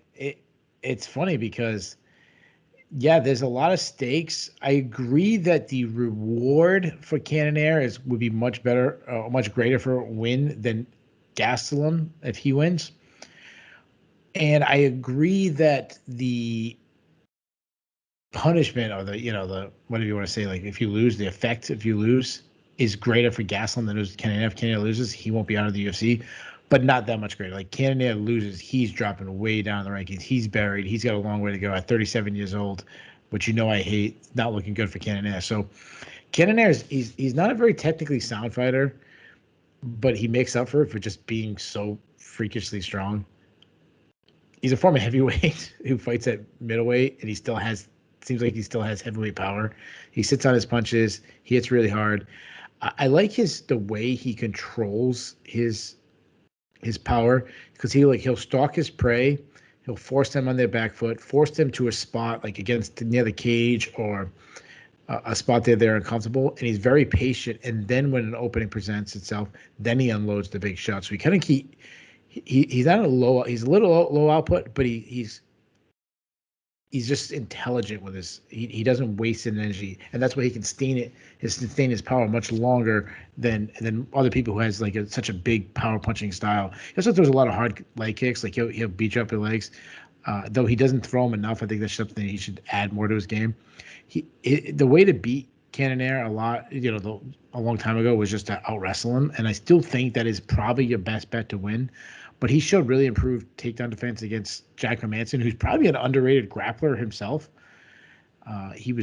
It's funny because, yeah, there's a lot of stakes. I agree that the reward for Cannonier would be much better, much greater for a win than Gastelum if he wins. And I agree that the punishment or the whatever you want to say, if you lose, the effect if you lose is greater for Gastelum than it is Cannonier. If Cannonier loses, he won't be out of the UFC, but not that much greater. Cannonier loses, he's dropping way down the rankings. He's buried. He's got a long way to go at 37 years old, which I hate. Not looking good for Cannonier. So Cannonier he's not a very technically sound fighter, but he makes up for it for just being so freakishly strong. He's a former heavyweight who fights at middleweight, and seems like he still has heavyweight power. He sits on his punches. He hits really hard. I like the way he controls his power, because he'll stalk his prey. He'll force them on their back foot, force them to a spot near the cage or a spot they're uncomfortable. And he's very patient. And then when an opening presents itself, then he unloads the big shot. So he kind of he's not he's a little low output, but he's just intelligent with he doesn't waste his energy, and that's why he can sustain his power much longer than other people who has such a big power punching style. He also throws a lot of hard leg kicks, he'll beat you up your legs. Though he doesn't throw them enough, I think that's something he should add more to his game. The way to beat Cannonier a long time ago was just to out wrestle him, and I still think that is probably your best bet to win. But he showed really improved takedown defense against Jack Madsen, who's probably an underrated grappler himself. He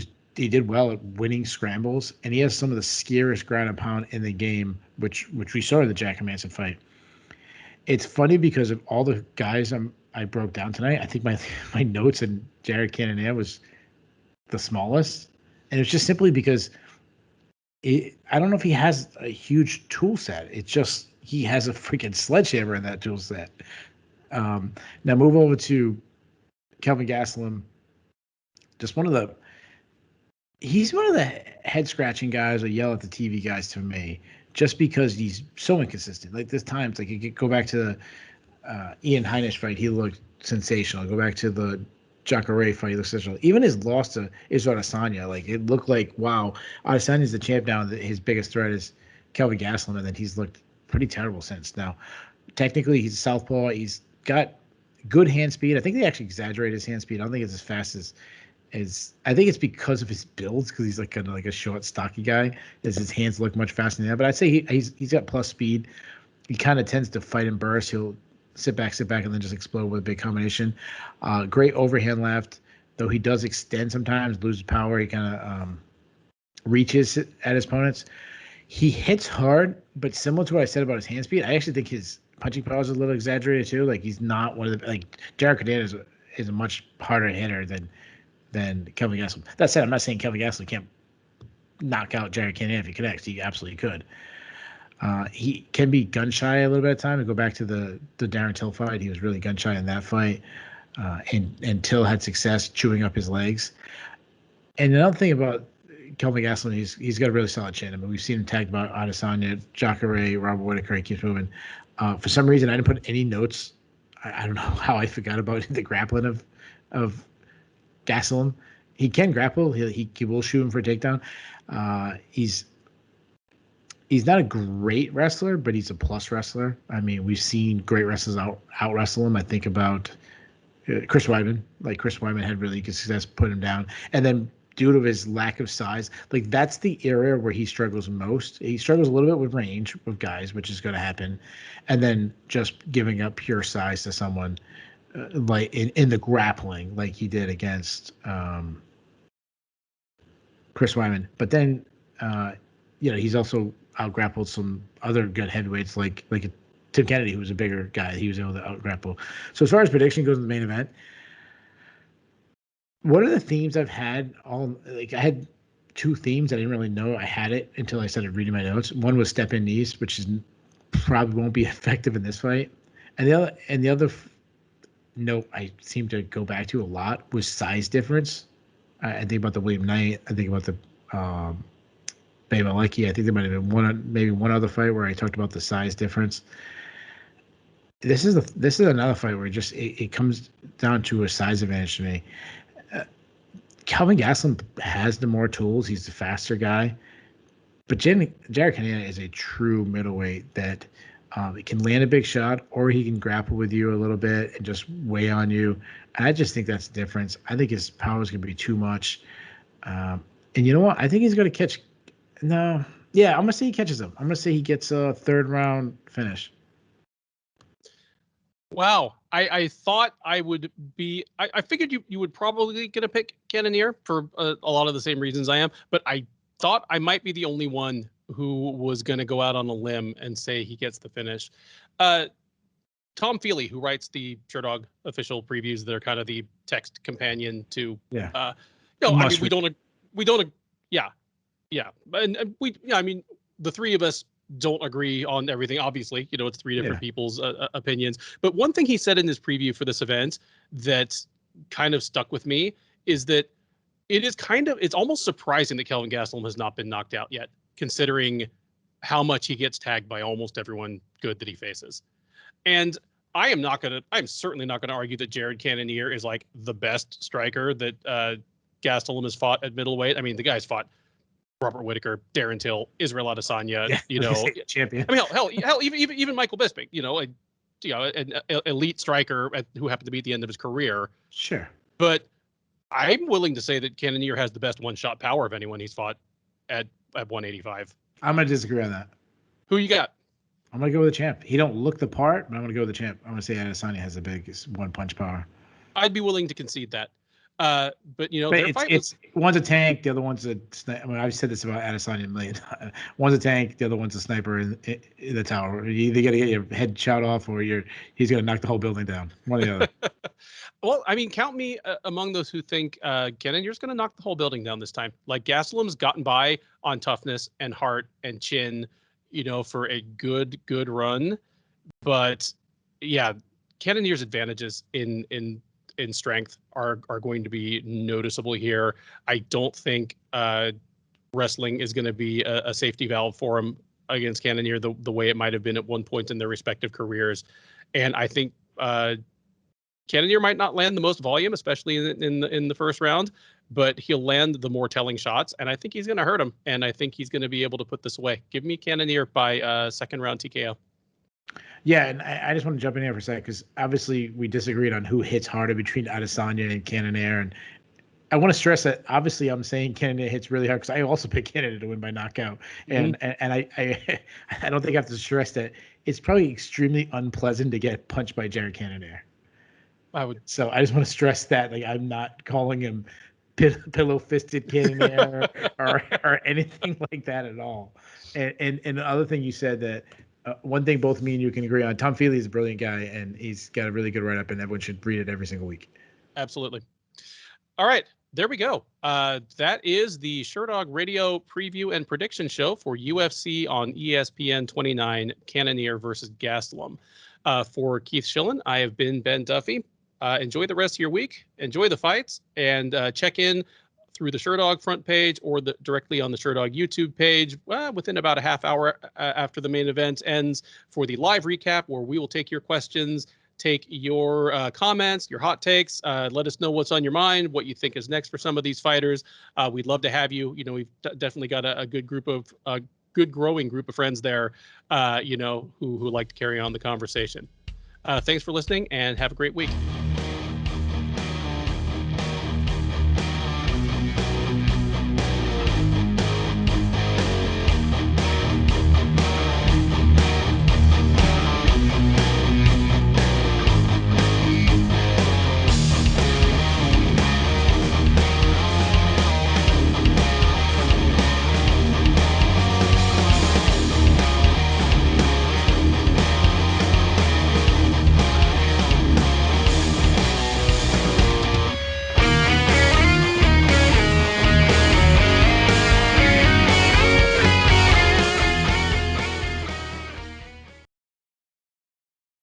did well at winning scrambles, and he has some of the scariest ground and pound in the game, which we saw in the Jack Madsen fight. It's funny because of all the guys I broke down tonight. I think my notes and Jared Cannonier was the smallest, and it's just simply because I don't know if he has a huge tool set. It's just he has a freaking sledgehammer in that tool set. Now move over to Kelvin Gastelum. He's one of the head scratching guys or yell at the TV guys to me, just because he's so inconsistent. There's times you could go back to the Ian Heinisch fight, he looked sensational. Go back to the Jacare fight, he looked sensational. Even his loss to Israel Adesanya, it looked like, wow, Adesanya's the champ now. His biggest threat is Kelvin Gastelum, and then he's looked pretty terrible since. Now, technically, he's a southpaw. He's got good hand speed. I think they actually exaggerate his hand speed. I don't think it's as fast as I think it's because of his builds, because he's kind of a short, stocky guy. His hands look much faster than that. But I'd say he's got plus speed. He kind of tends to fight in bursts. He'll sit back, and then just explode with a big combination. Great overhand left, though he does extend sometimes, loses power. He kind of reaches at his opponents. He hits hard, but similar to what I said about his hand speed, I actually think his punching power is a little exaggerated too. Like he's not one of the like Jared Cannonier is a much harder hitter than Kelvin Gastelum. That said, I'm not saying Kelvin Gastelum can't knock out Jared Cannonier if he connects. He absolutely could. He can be gun shy a little bit of time. To go back to the Darren Till fight, he was really gun shy in that fight, and Till had success chewing up his legs. And another thing about Kelvin Gastelum, he's got a really solid chin. I mean, we've seen him tagged by Adesanya, Jacare, Robert Whittaker. He keeps moving. For some reason, I didn't put any notes. I don't know how I forgot about the grappling of Gastelum. He can grapple. He will shoot him for a takedown. He's not a great wrestler, but he's a plus wrestler. I mean, we've seen great wrestlers out wrestle him. I think about Chris Weidman. Like Chris Weidman had really good success putting him down, and then due to his lack of size, like that's the area where he struggles most. He struggles a little bit with range with guys, which is going to happen, and then just giving up pure size to someone like in the grappling, like he did against Chris Weidman. But then, he's also out-grappled some other good heavyweights like Tim Kennedy, who was a bigger guy. He was able to out-grapple. So as far as prediction goes in the main event, what are the themes I've had? I had two themes. I didn't really know I had it until I started reading my notes. One was step-in knees, which probably won't be effective in this fight. And the other note I seem to go back to a lot was size difference. I think about the William Knight. I think about the Malecki. I think there might have been one other fight where I talked about the size difference. This is another fight where it comes down to a size advantage to me. Kelvin Gastelum has the more tools. He's the faster guy, but Jared Cannonier is a true middleweight that can land a big shot, or he can grapple with you a little bit and just weigh on you. And I just think that's the difference. I think his power is going to be too much. And you know what? I think he's going to catch. No, yeah, I'm going to say he catches him. I'm going to say he gets a third round finish. Wow. I thought I would be – I figured you would probably going to pick Cannonier for a lot of the same reasons I am, but I thought I might be the only one who was going to go out on a limb and say he gets the finish. Tom Feely, who writes the Sherdog official previews, they're kind of the text companion to – I mean, we don't – yeah. And I mean, the three of us don't agree on everything. Obviously, it's three different people's opinions. But one thing he said in his preview for this event that kind of stuck with me is that it's almost surprising that Kelvin Gastelum has not been knocked out yet, considering how much he gets tagged by almost everyone good that he faces. And I'm certainly not going to argue that Jared Cannonier is like the best striker that Gastelum has fought at middleweight. I mean, the guy's fought Robert Whittaker, Darren Till, Israel Adesanya, champion. I mean, hell, even Michael Bisping, an elite striker who happened to be at the end of his career. Sure. But I'm willing to say that Cannonier has the best one-shot power of anyone he's fought at 185. I'm going to disagree on that. Who you got? I'm going to go with the champ. He don't look the part, but I'm going to go with the champ. I'm going to say Adesanya has the biggest one-punch power. I'd be willing to concede that. But it's one's a tank, the other one's a sniper. I mean, I've said this about Adesanya a million times. One's a tank, the other one's a sniper in the tower. You either got to get your head shot off, or he's going to knock the whole building down. One or the other. Well, I mean, count me among those who think Cannonier's going to knock the whole building down this time. Like Gastelum's gotten by on toughness and heart and chin, for a good run. But yeah, Cannonier's advantages in strength are going to be noticeable here. I don't think wrestling is going to be a safety valve for him against Cannonier the way it might have been at one point in their respective careers. And I think Cannonier might not land the most volume, especially in the first round, but he'll land the more telling shots. And I think he's going to hurt him. And I think he's going to be able to put this away. Give me Cannonier by second round TKO. Yeah, and I just want to jump in here for a second because obviously we disagreed on who hits harder between Adesanya and Cannonier, and I want to stress that obviously I'm saying Cannonier hits really hard because I also picked Cannonier to win by knockout, and I don't think I have to stress that it's probably extremely unpleasant to get punched by Jared Cannonier. I would. So I just want to stress that I'm not calling him pillow fisted Cannonier or anything like that at all. And the other thing you said that one thing both me and you can agree on, Tom Feely is a brilliant guy, and he's got a really good write up, and everyone should read it every single week. Absolutely. All right, there we go. That is the Sherdog Radio preview and prediction show for UFC on ESPN 29, Cannonier versus Gastelum. For Keith Schillen, I have been Ben Duffy. Enjoy the rest of your week. Enjoy the fights, and check in through the Sherdog front page or directly on the Sherdog YouTube page within about a half hour after the main event ends for the live recap, where we will take your questions, take your comments, your hot takes. Let us know what's on your mind, what you think is next for some of these fighters. We'd love to have you. You know, we've definitely got a good group of good growing group of friends there, you know, who like to carry on the conversation. Thanks for listening, and have a great week.